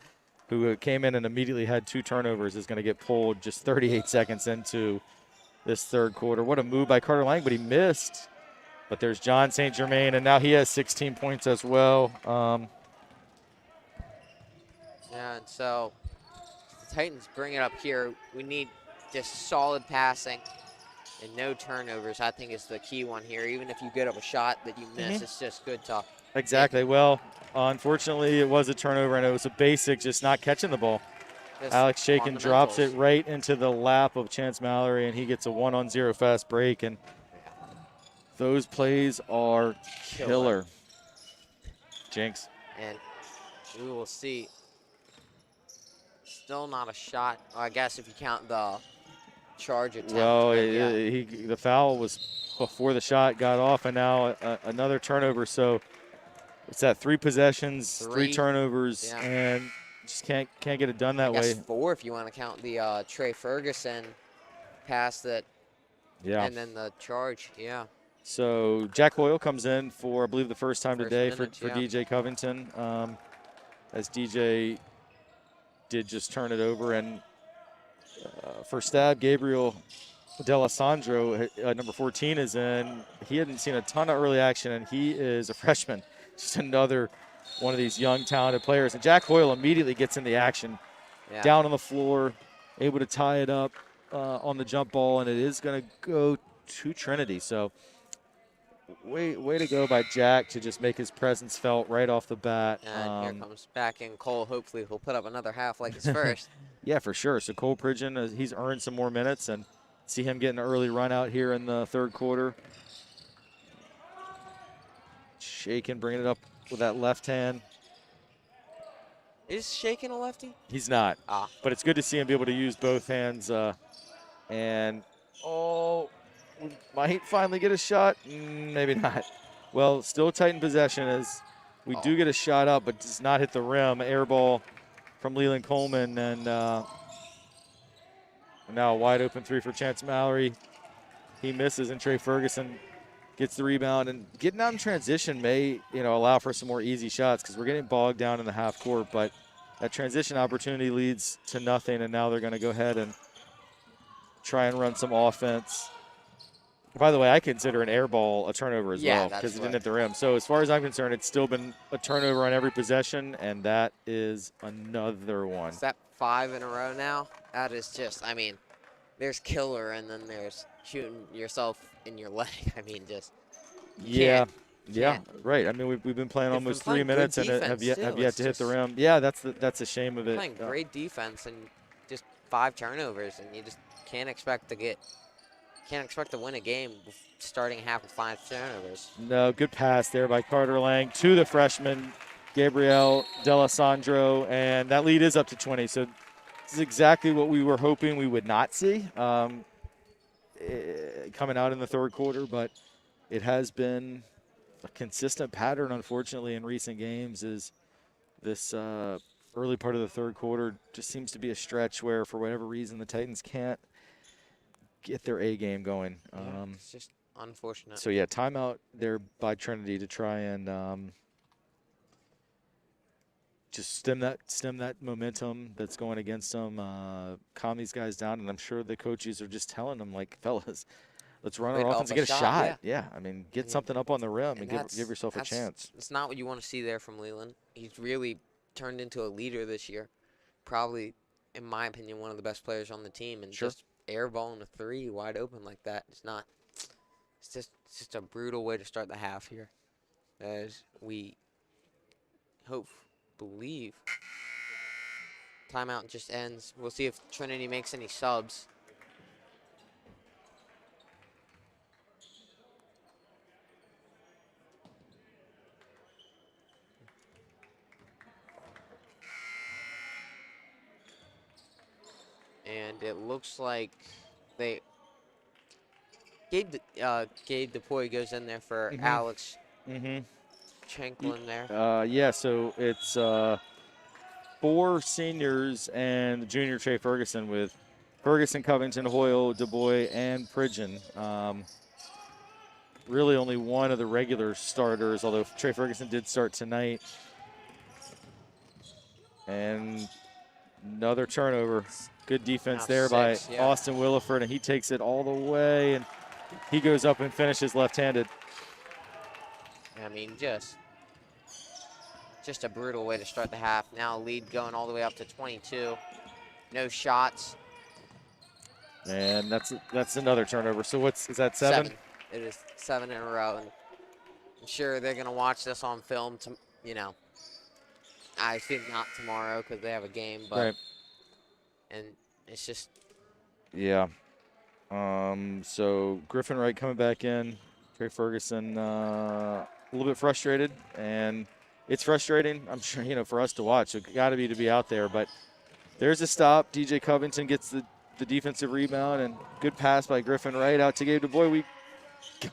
who came in and immediately had 2 turnovers, is going to get pulled just 38 seconds into this third quarter. What a move by Carter Lang, but he missed. But there's John St. Germain, and now he has 16 points as well. And so the Titans bring it up here. We need just solid passing and no turnovers, I think, is the key one here. Even if you get up a shot that you miss, it's just good to Exactly. Well, unfortunately, it was a turnover, and it was a basic just not catching the ball. Alex Shakin drops it right into the lap of Chance Mallory, and he gets a 1-on-0 fast break. And those plays are killer. Jinx. And we will see. Still not a shot. I guess if you count the charge attempt. Well, the foul was before the shot got off, and now another turnover. So it's that 3 possessions, 3 turnovers, and just can't get it done that way. 4 if you want to count the Trey Ferguson pass that. Yeah. And then the charge. Yeah. So Jack Hoyle comes in for, I believe, the first time today for DJ Covington, as DJ did just turn it over. And for Stab, Gabriel D'Alessandro, number 14, is in. He hadn't seen a ton of early action, and he is a freshman. Just another one of these young, talented players. And Jack Hoyle immediately gets in the action, down on the floor, able to tie it up on the jump ball, and it is going to go to Trinity. So way to go by Jack to just make his presence felt right off the bat. And here comes back in Cole. Hopefully he'll put up another half like his first. Yeah, for sure. So Cole Pridgeon, he's earned some more minutes, and see him get an early run out here in the third quarter. Shakin bringing it up with that left hand. Is Shakin a lefty? He's not. But it's good to see him be able to use both hands. We might finally get a shot. Maybe not. Well, still tight in possession as we do get a shot up, but does not hit the rim. Air ball from Leland Coleman, and now a wide open three for Chance Mallory. He misses, and Trey Ferguson gets the rebound. And getting out in transition may, allow for some more easy shots because we're getting bogged down in the half court. But that transition opportunity leads to nothing, and now they're going to go ahead and try and run some offense. By the way, I consider an air ball a turnover as well because it didn't hit the rim. So as far as I'm concerned, it's still been a turnover on every possession, and that is another one. Is that 5 in a row now? That is just, I mean, there's killer, and then there's shooting yourself in your leg. I mean, just yeah, right. I mean, we've been playing almost 3 minutes and have yet to hit the rim. Yeah, that's a shame of it. Playing great defense and just 5 turnovers, and you just can't expect to win a game starting half with 5 turnovers. No, good pass there by Carter Lang to the freshman Gabriel D'Alessandro, and that lead is up to 20. So this is exactly what we were hoping we would not see coming out in the third quarter, but it has been a consistent pattern, unfortunately, in recent games. Is this early part of the third quarter just seems to be a stretch where, for whatever reason, the Titans can't get their A game going. It's just unfortunate. So yeah, timeout there by Trinity to try and just stem that momentum that's going against them, calm these guys down. And I'm sure the coaches are just telling them, like, fellas, let's run our offense and get a shot. Yeah, I mean, get something up on the rim and give yourself a chance. It's not what you want to see there from Leland. He's really turned into a leader this year. Probably, in my opinion, one of the best players on the team. And just airballing a 3 wide open like that, it's just a brutal way to start the half here. As we believe timeout just ends. We'll see if Trinity makes any subs. And it looks like Gabe DePoy goes in there for Alex Shanklin there. Yeah, so it's 4 seniors and junior Trey Ferguson, with Ferguson, Covington, Hoyle, DuBois, and Pridgeon. Really only one of the regular starters, although Trey Ferguson did start tonight. And another turnover. Good defense there by Austin Williford, and he takes it all the way, and he goes up and finishes left-handed. I mean, just a brutal way to start the half. Now lead going all the way up to 22. No shots. And that's another turnover. So is that 7? It is 7 in a row. And I'm sure they're going to watch this on film, I think not tomorrow because they have a game, but right. And it's just. Yeah. So Griffin Wright coming back in. Trey Ferguson a little bit frustrated, and it's frustrating, I'm sure, for us to watch. It got to be out there, but there's a stop. DJ Covington gets the defensive rebound, and good pass by Griffin Wright out to Gabe DuBois. We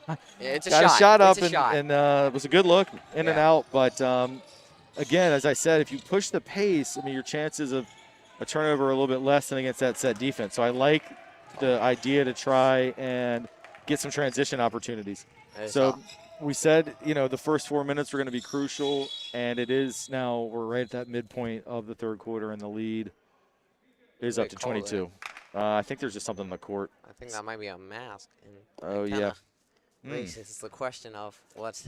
got a shot up, and it was a good look in and out. But again, as I said, if you push the pace, I mean, your chances of a turnover are a little bit less than against that set defense. So I like the idea to try and get some transition opportunities. So we said, the first 4 minutes were going to be crucial, and it is now. We're right at that midpoint of the third quarter, and the lead is up to 22. I think there's just something in the court. I think that might be a mask. Oh, yeah. Raises the question of what's.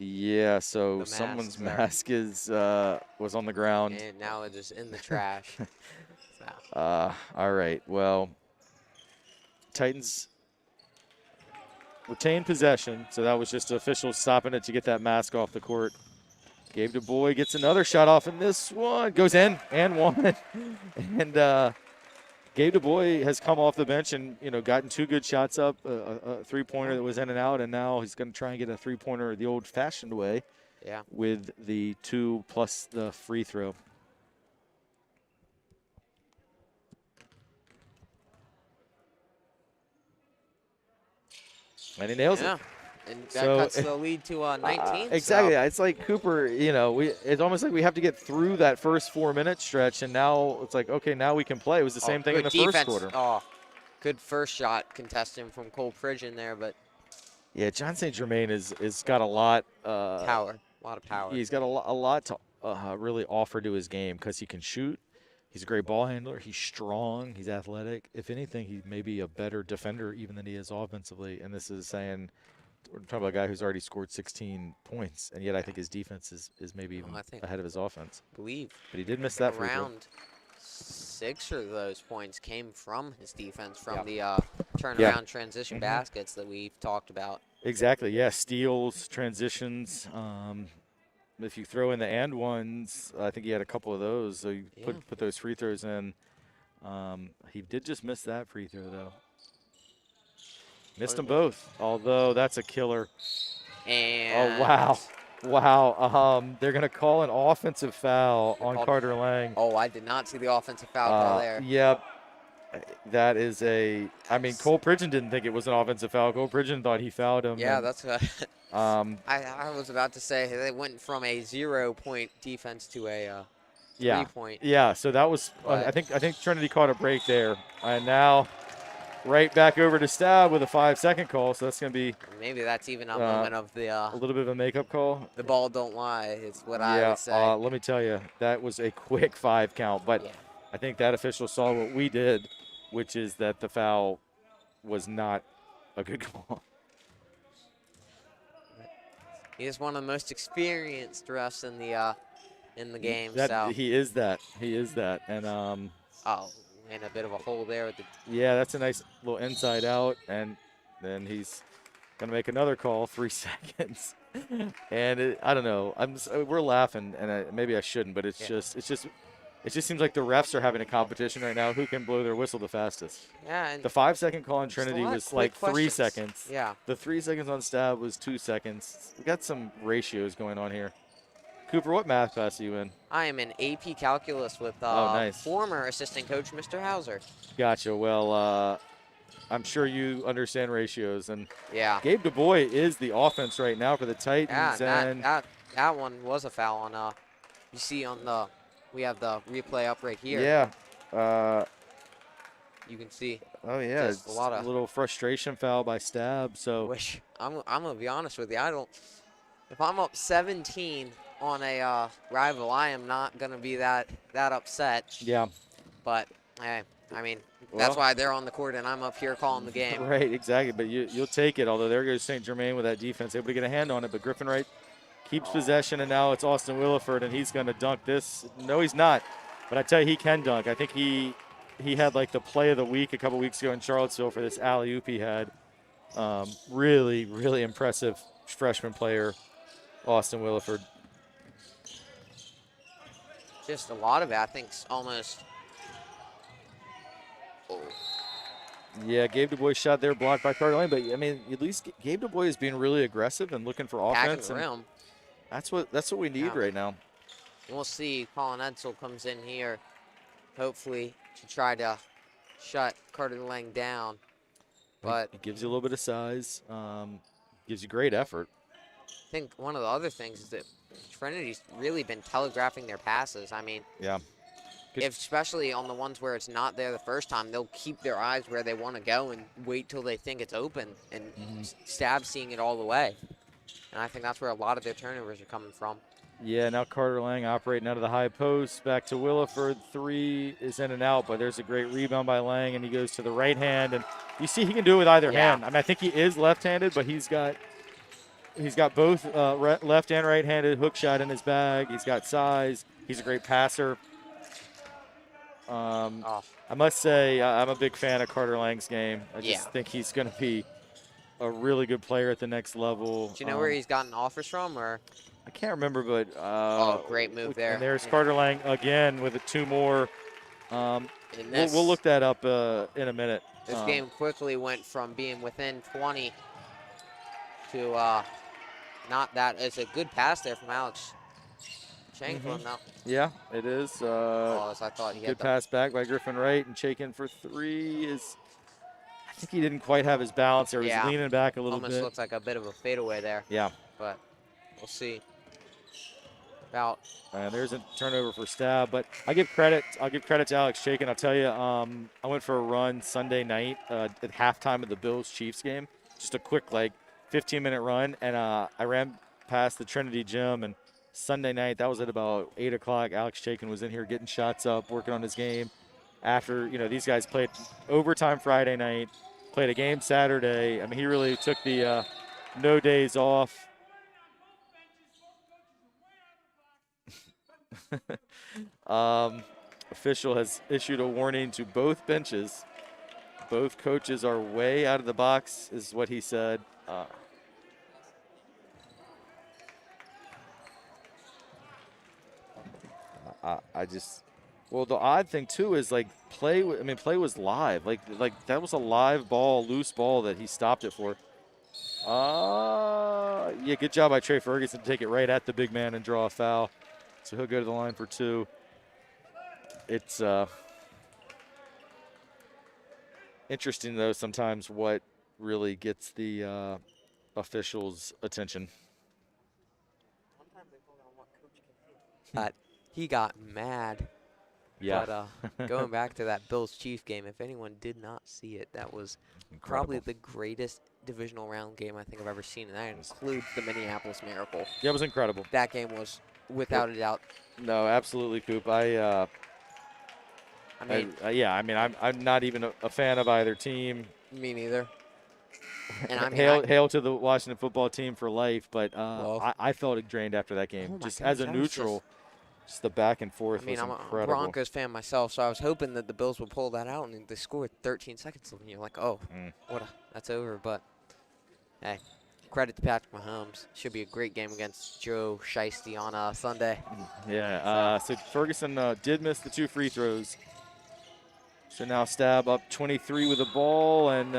Yeah, so someone's mask was on the ground. And now it is in the trash. All right, well, Titans retain possession, so that was just official stopping it to get that mask off the court. Gabe DuBois gets another shot off, and this one goes in and one. And Gabe DuBois has come off the bench and, gotten 2 good shots up, a three-pointer that was in and out, and now he's going to try and get a three-pointer the old-fashioned way with the 2 plus the free throw. And he nails it. And that So cuts the lead to 19. exactly. So. It's like Cooper, it's almost like we have to get through that first 4-minute stretch, and now it's like, okay, now we can play. It was the same thing in the first quarter. Oh, good first shot contesting from Cole Pridgeon there, but Yeah, John St. Germain is got a lot. power, a lot of power. He's got a lot to really offer to his game because he can shoot. He's a great ball handler. He's strong. He's athletic. If anything, he may be a better defender even than he is offensively. And this is saying, we're talking about a guy who's already scored 16 points, and yet I think his defense is maybe even ahead of his offense. I believe. But he did miss that free throw. Around 6 of those points came from his defense, from the turnaround transition baskets that we've talked about. Exactly, yeah. Steals, transitions. If you throw in the and ones, I think he had a couple of those. So you put those free throws in. He did just miss that free throw, though. Missed them both, although that's a killer. And oh, wow. Wow. They're going to call an offensive foul on Carter Lang. Oh, I did not see the offensive foul call there. Yep. That is Cole Pridgeon didn't think it was an offensive foul. Cole Pridgeon thought he fouled him. Yeah, that's I was about to say they went from a 0-point defense to a 3-point. Yeah, so that was I think Trinity caught a break there. And now right back over to Stab with a 5-second call, so that's going to be maybe that's even a moment of the a little bit of a makeup call. The ball don't lie is what I would say. Let me tell you, that was a quick 5 count, but I think that official saw what we did, which is that the foul was not a good call. He is one of the most experienced refs in the game. He is that. And and a bit of a hole there with the. Yeah, that's a nice little inside out, and then he's gonna make another call, 3 seconds. And I don't know. We're laughing, and maybe I shouldn't, but it just seems like the refs are having a competition right now. Who can blow their whistle the fastest? Yeah. And the 5-second call on Trinity was like 3 seconds. Yeah. The 3 seconds on Stab was 2 seconds. We got some ratios going on here. Cooper, what math class are you in? I am in AP Calculus with nice. Former assistant coach Mr. Hauser. Gotcha. Well, I'm sure you understand ratios. And Gabe Du Bois is the offense right now for the Titans. Yeah, that one was a foul on. You see we have the replay up right here. Yeah. You can see. Oh yeah, it's a little frustration foul by Stab. So I'm gonna be honest with you. If I'm up 17 on a rival, I am not gonna be that upset. Yeah. But hey, I mean, that's why they're on the court and I'm up here calling the game. Right, exactly. But you'll take it. Although there goes St. Germain with that defense, able to get a hand on it. But Griffin Wright keeps possession, and now it's Austin Williford, and he's going to dunk this. No, he's not. But I tell you, he can dunk. I think he had like the play of the week a couple weeks ago in Charlottesville for this alley-oop he had. Really, really impressive freshman player, Austin Williford. Just a lot of it, I think, almost. Oh. Yeah, Gabe Du Bois shot there, blocked by Carter Lane. But, I mean, at least Gabe Du Bois is being really aggressive and looking for offense. The rim. That's what we need right now. And we'll see. Colin Edsel comes in here, hopefully, to try to shut Carter Lang down. But it gives you a little bit of size, gives you great effort. I think one of the other things is that Trinity's really been telegraphing their passes. I mean, especially on the ones where it's not there the first time, they'll keep their eyes where they want to go and wait till they think it's open, and Stab seeing it all the way. And I think that's where a lot of their turnovers are coming from. Yeah, now Carter Lang operating out of the high post. Back to Williford. 3 is in and out, but there's a great rebound by Lang, and he goes to the right hand. And you see he can do it with either hand. I mean, I think he is left-handed, but he's got both left and right-handed hook shot in his bag. He's got size. He's a great passer. I must say I'm a big fan of Carter Lang's game. I just think he's going to be a really good player at the next level. Do you know where he's gotten offers from, or? I can't remember, but great move there. And there's Carter Lang again with 2 more. We'll look that up in a minute. This game quickly went from being within 20 to not that. It's a good pass there from Alex Shanklin. Yeah, it is. I thought he had good pass back by Griffin Wright, and Chaikin for 3 is. I think he didn't quite have his balance there. He was leaning back a little bit. Almost looks like a bit of a fadeaway there. Yeah. But we'll see. About. There's a turnover for Stab, but I'll give credit to Alex Chaikin. I'll tell you, I went for a run Sunday night at halftime of the Bills-Chiefs game. Just a quick, 15-minute run, and I ran past the Trinity gym, and Sunday night, that was at about 8 o'clock. Alex Chaikin was in here getting shots up, working on his game. After, these guys played overtime Friday night, played a game Saturday. I mean, he really took the no days off. Official has issued a warning to both benches. Both coaches are way out of the box, is what he said. Well, the odd thing too is play was live. Like that was a live ball, loose ball that he stopped it for. Yeah, good job by Trey Ferguson to take it right at the big man and draw a foul. So he'll go to the line for 2. It's interesting, though, sometimes what really gets the officials' attention. He got mad. Yeah. But going back to that Bills-Chiefs game, if anyone did not see it, that was probably the greatest divisional round game I think I've ever seen, and that includes the Minneapolis Miracle. Yeah, it was incredible. That game was without a doubt. No, absolutely, Coop. I'm not even a fan of either team. Me neither. And hail to the Washington football team for life, but I felt drained after that game. Just as a neutral, just the back and forth was incredible. I'm a Broncos fan myself, so I was hoping that the Bills would pull that out, and they scored 13 seconds, and you're like, that's over. But hey, credit to Patrick Mahomes. Should be a great game against Joe Shiesty on Sunday. Yeah. So Ferguson did miss the 2 free throws. So now Stab up 23 with the ball, and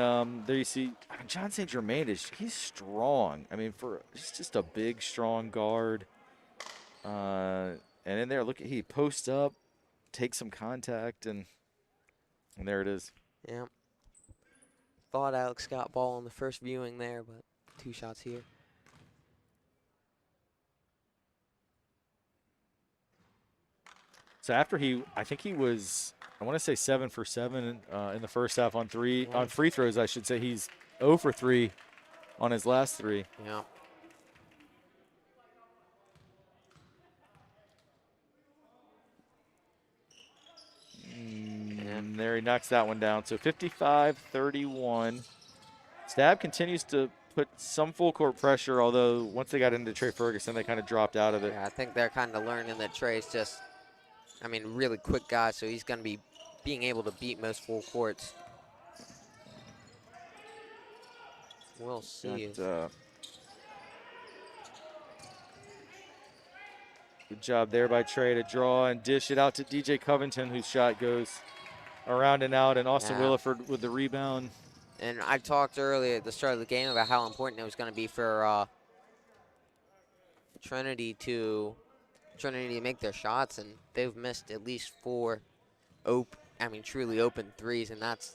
there you see John St. Germain he's strong. I mean, he's just a big, strong guard. And in there, look, he posts up, takes some contact, and there it is. Yeah. Thought Alex got ball on the first viewing there, but 2 shots here. So after I think he was, I want to say 7 for 7 in the first half on free throws, I should say. He's 0 for 3 on his last 3. Yeah. And there he knocks that one down. So 55-31. Stab continues to put some full court pressure, although once they got into Trey Ferguson, they kind of dropped out of it. Yeah, I think they're kind of learning that Trey's just, really quick guy, so he's going to be being able to beat most full courts. We'll see. Good job there by Trey to draw and dish it out to DJ Covington, whose shot goes around and out, and Austin Williford with the rebound. And I talked earlier at the start of the game about how important it was going to be for Trinity to make their shots, and they've missed at least 4 truly open threes, and that's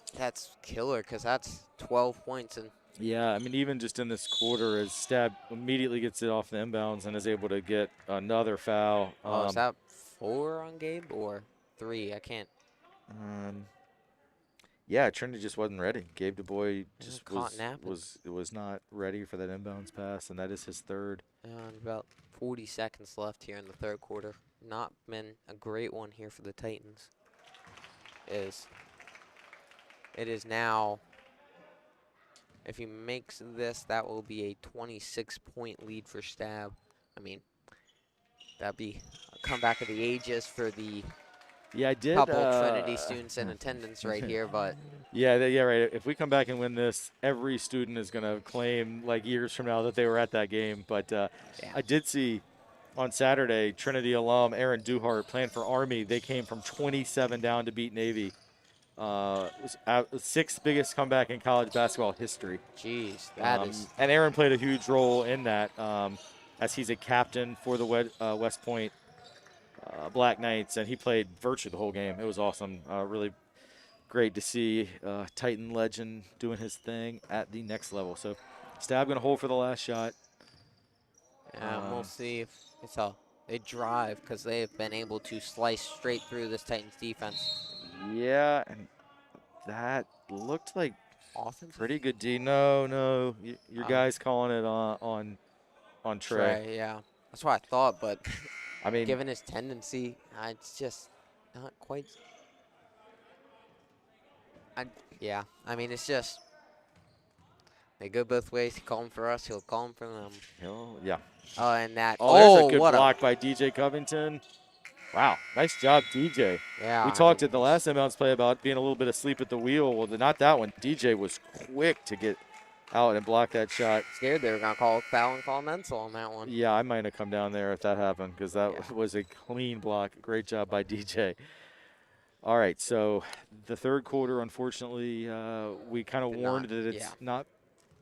killer because that's 12 points. And yeah, even just in this quarter, as Stab immediately gets it off the inbounds and is able to get another foul. Is that 4 on Gabe or 3? I can't. Yeah, Trinity just wasn't ready. Gabe Du Bois just was not ready for that inbounds pass, and that is his 3rd. About 40 seconds left here in the 3rd quarter. Not been a great one here for the Titans. It is now, if he makes this, that will be a 26-point lead for Stab. That'd be a comeback of the ages for the couple Trinity students in attendance right here, but yeah, right. If we come back and win this, every student is going to claim years from now that they were at that game. But I did see on Saturday Trinity alum Aaron Duhart playing for Army. They came from 27 down to beat Navy. It was the 6th biggest comeback in college basketball history. Jeez, that is. And Aaron played a huge role in that, as he's a captain for the West Point Black Knights, and he played virtually the whole game. It was awesome. Really great to see Titan legend doing his thing at the next level. So Stab going to hold for the last shot. And we'll see if it's they drive because they've been able to slice straight through this Titans defense. Yeah, and that looked like Offensive? pretty good D. No, your guy's calling it on Trey. Yeah. That's what I thought, but I mean, given his tendency, it's just not quite. Yeah, I mean, it's just they go both ways. He called him for us. He'll call him for them. Yeah. Oh, and that. Oh, there's a good what block by DJ Covington. Wow, nice job, DJ. Yeah. We talked at the last inbounds play about being a little bit asleep at the wheel. Well, not that one. DJ was quick to get out and block that shot. Scared they were going to call a foul and call mental on that one. Yeah, I might have come down there if that happened because that was a clean block. Great job by DJ. All right, so the third quarter, unfortunately, we kind of warned that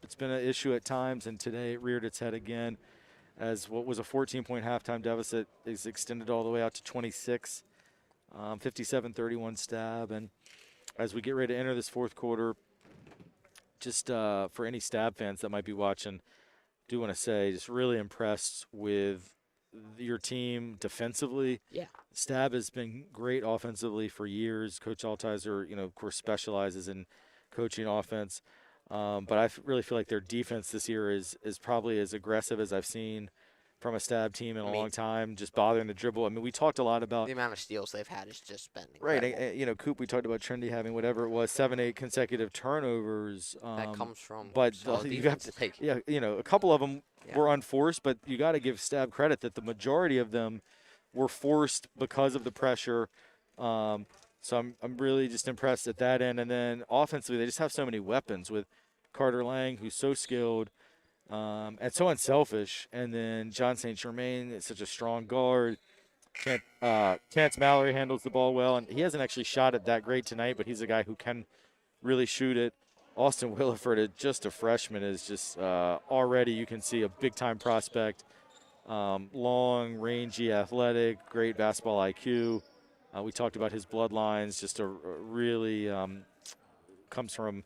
it's been an issue at times, and today it reared its head again as what was a 14-point halftime deficit is extended all the way out to 26, 57-31 Stab. And as we get ready to enter this fourth quarter, just for any Stab fans that might be watching, do want to say just really impressed with your team defensively. Yeah. Stab has been great offensively for years. Coach Altizer, of course, specializes in coaching offense. But I really feel like their defense this year is probably as aggressive as I've seen from a Stab team in a long time, just bothering the dribble. I mean, we talked a lot about the amount of steals they've had has just been incredible. Right. Coop, we talked about Trinity having whatever it was, 7-8 consecutive turnovers. That comes from you have to, a couple of them were unforced, but you got to give Stab credit that the majority of them were forced because of the pressure. So I'm really just impressed at that end. And then offensively, they just have so many weapons with Carter Lang, who's so skilled and so unselfish. And then John St. Germain is such a strong guard. Chance Mallory handles the ball well, and he hasn't actually shot it that great tonight, but he's a guy who can really shoot it. Austin Williford, just a freshman, is just already you can see a big-time prospect. Long, rangy, athletic, great basketball IQ. We talked about his bloodlines, just a really comes from,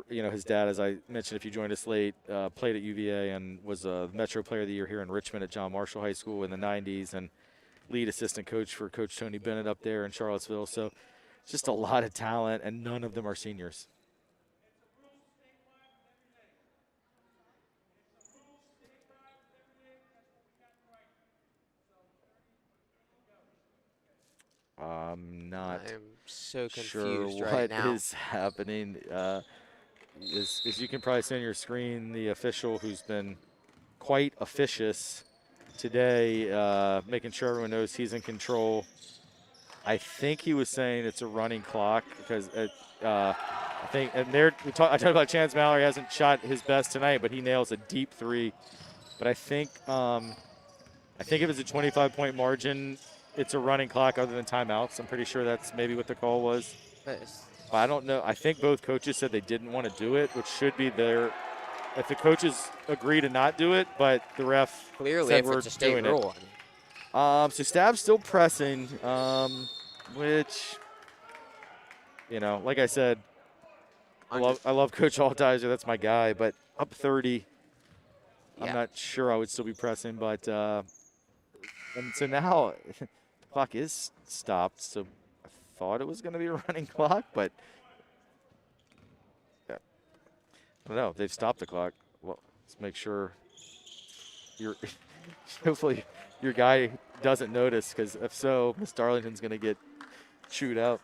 his dad, as I mentioned, if you joined us late, played at UVA and was a Metro Player of the Year here in Richmond at John Marshall High School in the 90s and lead assistant coach for Coach Tony Bennett up there in Charlottesville. So just a lot of talent, and none of them are seniors. I'm so confused sure right now. What is happening. As you can probably see on your screen, the official who's been quite officious today, making sure everyone knows he's in control. I think he was saying it's a running clock because I talked about Chance Mallory hasn't shot his best tonight, but he nails a deep three. But I think if it's a 25-point margin, it's a running clock other than timeouts. I'm pretty sure that's maybe what the call was. But I don't know. I think both coaches said they didn't want to do it, which should be there. If the coaches agree to not do it, but the ref clearly said if we're it's a state doing rule. it. So Stab's still pressing, which, like I said, I love Coach Altizer. That's my guy. But up 30, I'm not sure I would still be pressing. But and so now the clock is stopped. So I thought it was going to be a running clock, but I don't know. They've stopped the clock. Well, let's make sure hopefully your guy doesn't notice, because if so, Miss Darlington's going to get chewed out.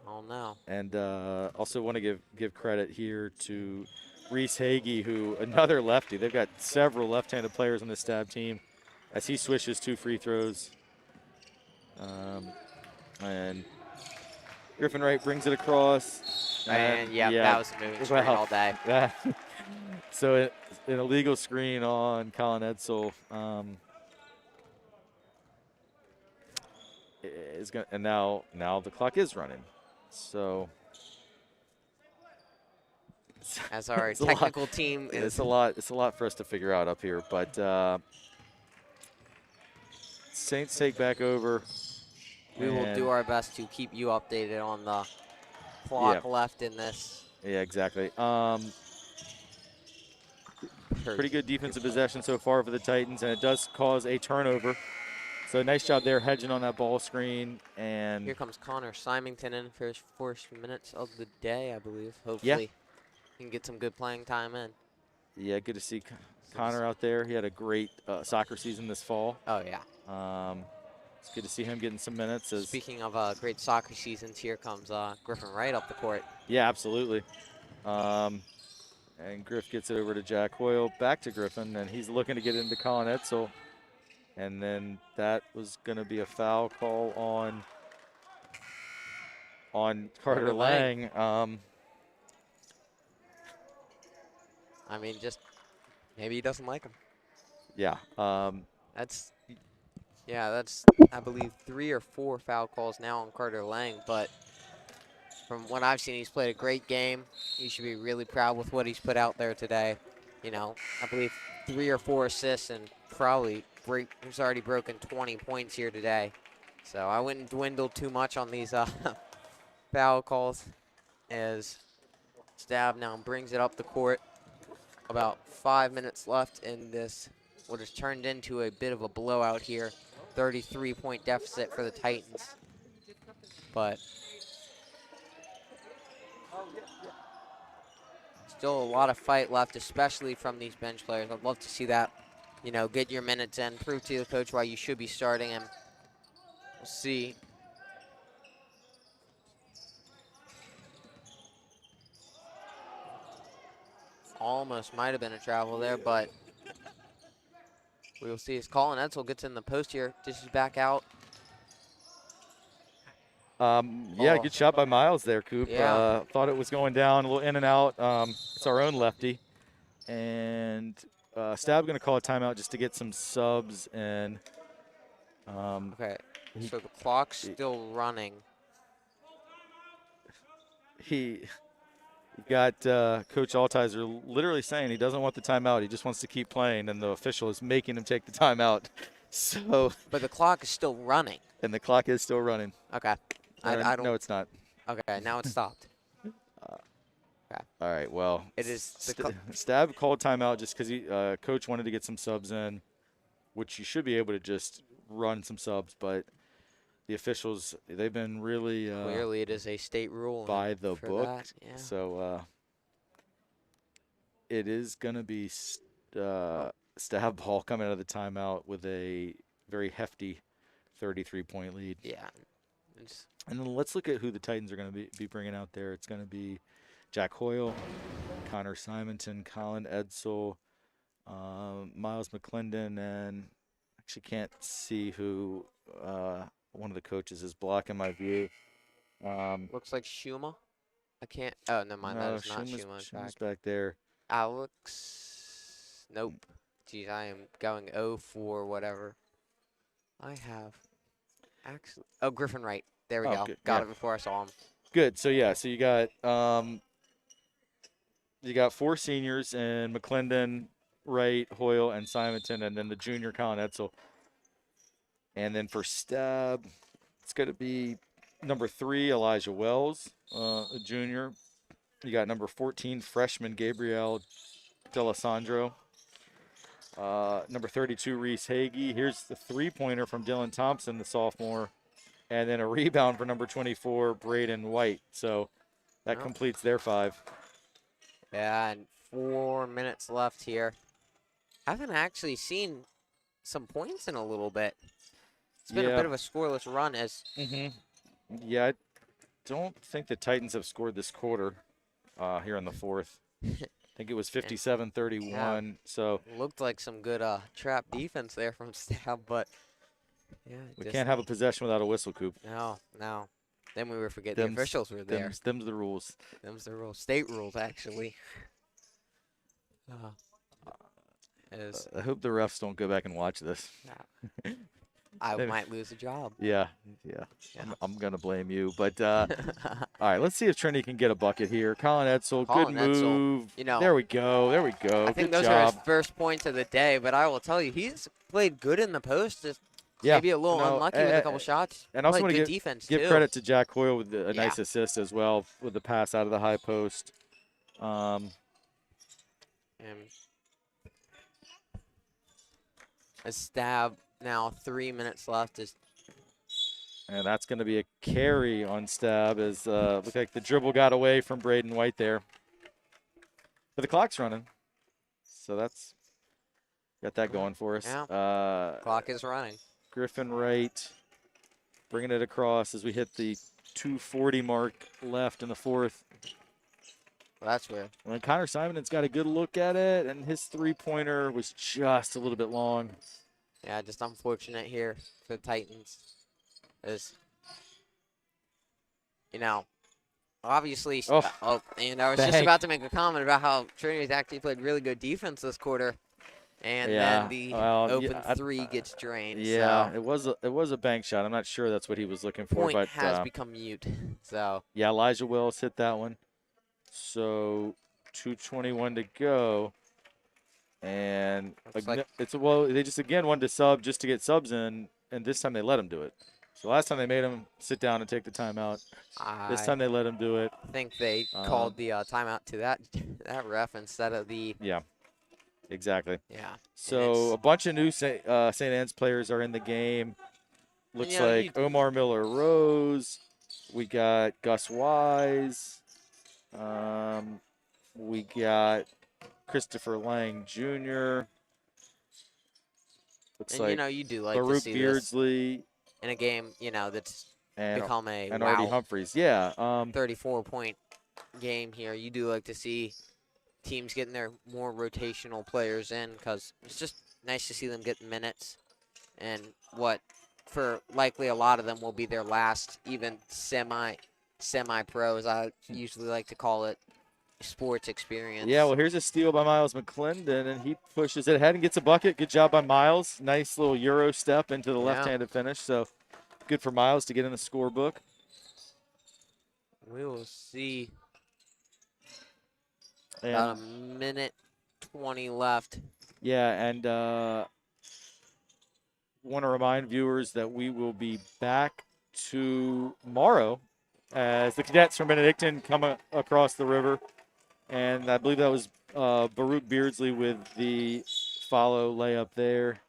Oh, no. And also want to give credit here to Reese Hagee, who another lefty. They've got several left-handed players on the Stab team, as he swishes 2 free throws. And Griffin Wright brings it across. And that was a moving screen all day. So an illegal screen on Colin Edsel. And now the clock is running. So as our technical team is, it's a lot for us to figure out up here, but Saints take back over. We will do our best to keep you updated on the clock left in this. Yeah, exactly. Pretty good defensive possession so far for the Titans, and it does cause a turnover. So nice job there hedging on that ball screen. And here comes Connor Symington in for his first minutes of the day, I believe. Hopefully he can get some good playing time in. Yeah, good to see Connor out there. He had a great soccer season this fall. Oh, yeah. It's good to see him getting some minutes. Speaking of great soccer seasons, here comes Griffin Wright up the court. Yeah, absolutely. And Griff gets it over to Jack Hoyle, back to Griffin, and he's looking to get into Colin Edsel. And then that was going to be a foul call on Carter Lang. I mean, just maybe he doesn't like him. Yeah. That's I believe 3 or 4 foul calls now on Carter Lang, but from what I've seen, he's played a great game. He should be really proud with what he's put out there today. You know, I believe 3 or 4 assists and probably he's already broken 20 points here today. So I wouldn't dwindle too much on these foul calls as Stab now brings it up the court. About 5 minutes left in this, what has turned into a bit of a blowout here. 33-point deficit for the Titans. But still a lot of fight left, especially from these bench players. I'd love to see that, you know, get your minutes in, prove to the coach why you should be starting him. We'll see. Almost might have been a travel there, but we will see as Colin Edsel gets in the post here. Dishes back out. Yeah, good shot by Miles there, Coop. Yeah. Thought it was going down, a little in and out. It's our own lefty. And Stab going to call a timeout just to get some subs in. Okay, so the clock's still running. He got Coach Altizer literally saying he doesn't want the timeout. He just wants to keep playing, and the official is making him take the timeout. So. But the clock is still running. And the clock is still running. Okay. I don't. No, it's not. Okay, now it's stopped. Okay. All right. Well, it is. Stab called timeout just because Coach wanted to get some subs in, which you should be able to just run some subs, but the officials, they've been really clearly it is a state rule by the book. Yeah. So it is going to be Stab ball coming out of the timeout with a very hefty 33-point lead. Yeah. And then let's look at who the Titans are going to be bringing out there. It's going to be Jack Hoyle, Connor Symington, Colin Edsel, Miles McClendon, and actually can't see who one of the coaches is blocking my view. Looks like Shuma. I can't. Oh, never mind. No, that is not Shuma. Shuma's back there. Alex. Nope. Geez, I am going 0 for whatever. I have. Actually, oh, Griffin Wright. There we go. Good. Got it before I saw him. Good. So yeah, so you got 4 seniors in McClendon, Wright, Hoyle, and Symington, and then the junior Colin Edsel. And then for Stab, it's going to be number 3 Elijah Wells, a junior. You got number 14 freshman Gabriel D'Alessandro. Number 32, Reese Hagee. Here's the 3-pointer from Dylan Thompson, the sophomore. And then a rebound for number 24, Braden White. So that completes their 5. Yeah, and 4 minutes left here. I haven't actually seen some points in a little bit. It's been a bit of a scoreless run as. Yeah, I don't think the Titans have scored this quarter here in the 4th. I think it was 57-31. Yeah, so looked like some good trap defense there from Stab, but yeah, we can't have a possession without a whistle, Coop. No. Then we were forgetting the officials were there. Them's the rules. Them's the rules. State rules, actually. I hope the refs don't go back and watch this. I might lose a job. Yeah. I'm going to blame you. But, all right, let's see if Trinity can get a bucket here. Colin Edsel, good move. You know, there we go. I think those are his first points of the day, but I will tell you, he's played good in the post. Just Yeah, maybe a little unlucky with a couple shots. And also want good to defense give too. credit to Jack Hoyle with a nice assist as well with the pass out of the high post. And a stab now, 3 minutes left. And that's going to be a carry on Stab as looked like the dribble got away from Braden White there. But the clock's running. So that's got that going for us. Yeah. Clock is running. Griffin Wright bringing it across as we hit the 2:40 mark left in the fourth. Well, that's weird. And Connor Simon's got a good look at it, and his three-pointer was just a little bit long. Yeah, just unfortunate here for the Titans. Obviously, and I was just about to make a comment about how Trinity's actually played really good defense this quarter. And then the open three gets drained. Yeah, so. it was a bank shot. I'm not sure that's what he was looking for. Point has become mute. So yeah, Elijah Wells hit that one. So 2:21 to go. And they just again wanted to sub just to get subs in, and this time they let him do it. So last time they made him sit down and take the timeout. This time they let him do it. I think they called the timeout to that ref instead of the. Yeah, exactly. Yeah. So a bunch of new St. Anne's players are in the game. Looks like Omar Miller Rose. We got Gus Wise. We got Christopher Lang Jr. Looks like you do like Baruch to see Beardsley. This in a game, that's become a and Artie Humphreys. Yeah. 34-point game here. You do like to see teams getting their more rotational players in because it's just nice to see them get minutes. And for likely a lot of them will be their last even semi-pro, as I usually like to call it, sports experience. Yeah, well, here's a steal by Miles McClendon, and he pushes it ahead and gets a bucket. Good job by Miles. Nice little Euro step into the left-handed finish. So good for Miles to get in the scorebook. We will see. About a minute 20 left. Yeah, and want to remind viewers that we will be back tomorrow as the cadets from Benedictine come across the river. And I believe that was Baruch Beardsley with the follow layup there.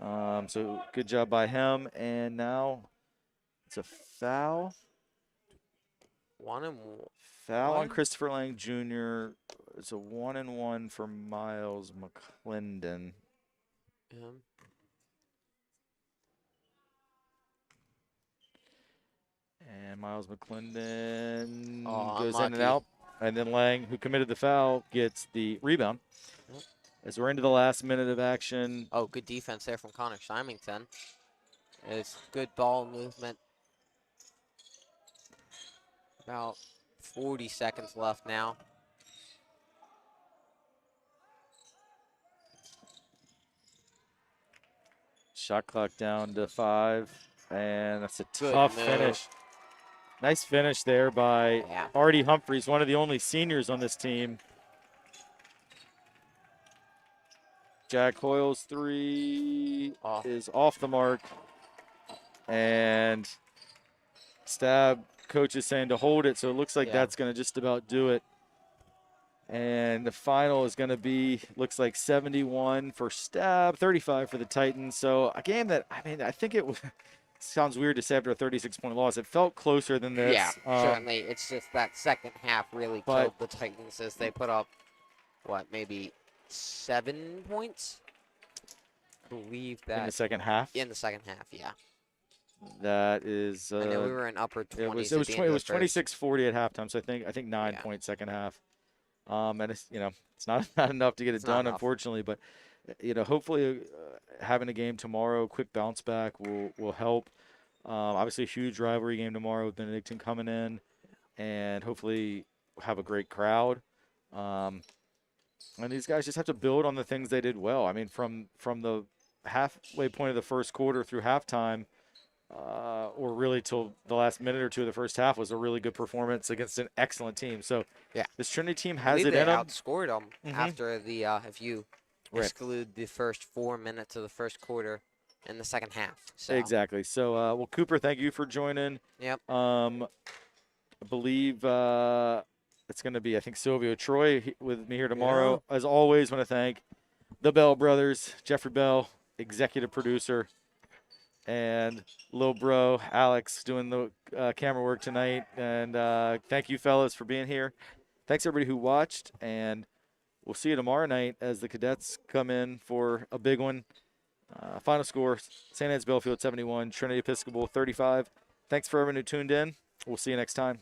So good job by him. And now it's a foul. Foul on Christopher Lang Jr. It's a 1-and-1 for Miles McClendon. And Miles McClendon goes in and out. And then Lang, who committed the foul, gets the rebound. As we're into the last minute of action. Oh, good defense there from Connor Symington. It's good ball movement. About 40 seconds left now. Shot clock down to 5. And that's a tough finish. Nice finish there by Artie Humphreys, one of the only seniors on this team. Jack Hoyle's three is off the mark. And Stab coach is saying to hold it, so it looks like that's going to just about do it. And the final is going to be, looks like 71 for Stab, 35 for the Titans. So a game that, I think it sounds weird to say after a 36-point loss. It felt closer than this. Yeah, certainly. It's just that second half really killed the Titans as they put up, maybe 7 points? I believe that. In the second half? In the second half, yeah. That is. I know we were in upper 20s. It was 26-40 at halftime, so I think 9-point second half. And it's it's not enough to get it done, unfortunately. But hopefully having a game tomorrow, quick bounce back will help. Obviously, a huge rivalry game tomorrow with Benedictine coming in, and hopefully have a great crowd. And these guys just have to build on the things they did well. From the halfway point of the first quarter through halftime, or really till the last minute or two of the first half, was a really good performance against an excellent team. So this Trinity team has it in them. They outscored them after the if you exclude the first 4 minutes of the first quarter. in the second half. So. Exactly. So, well, Cooper, thank you for joining. Yep. I believe it's going to be, I think, Silvio Troy with me here tomorrow. As always, want to thank the Bell brothers, Jeffrey Bell, executive producer, and Lil Bro, Alex, doing the camera work tonight. And thank you, fellas, for being here. Thanks, everybody who watched. And we'll see you tomorrow night as the cadets come in for a big one. Final score, St. Anne's Belfield 71, Trinity Episcopal 35. Thanks for everyone who tuned in. We'll see you next time.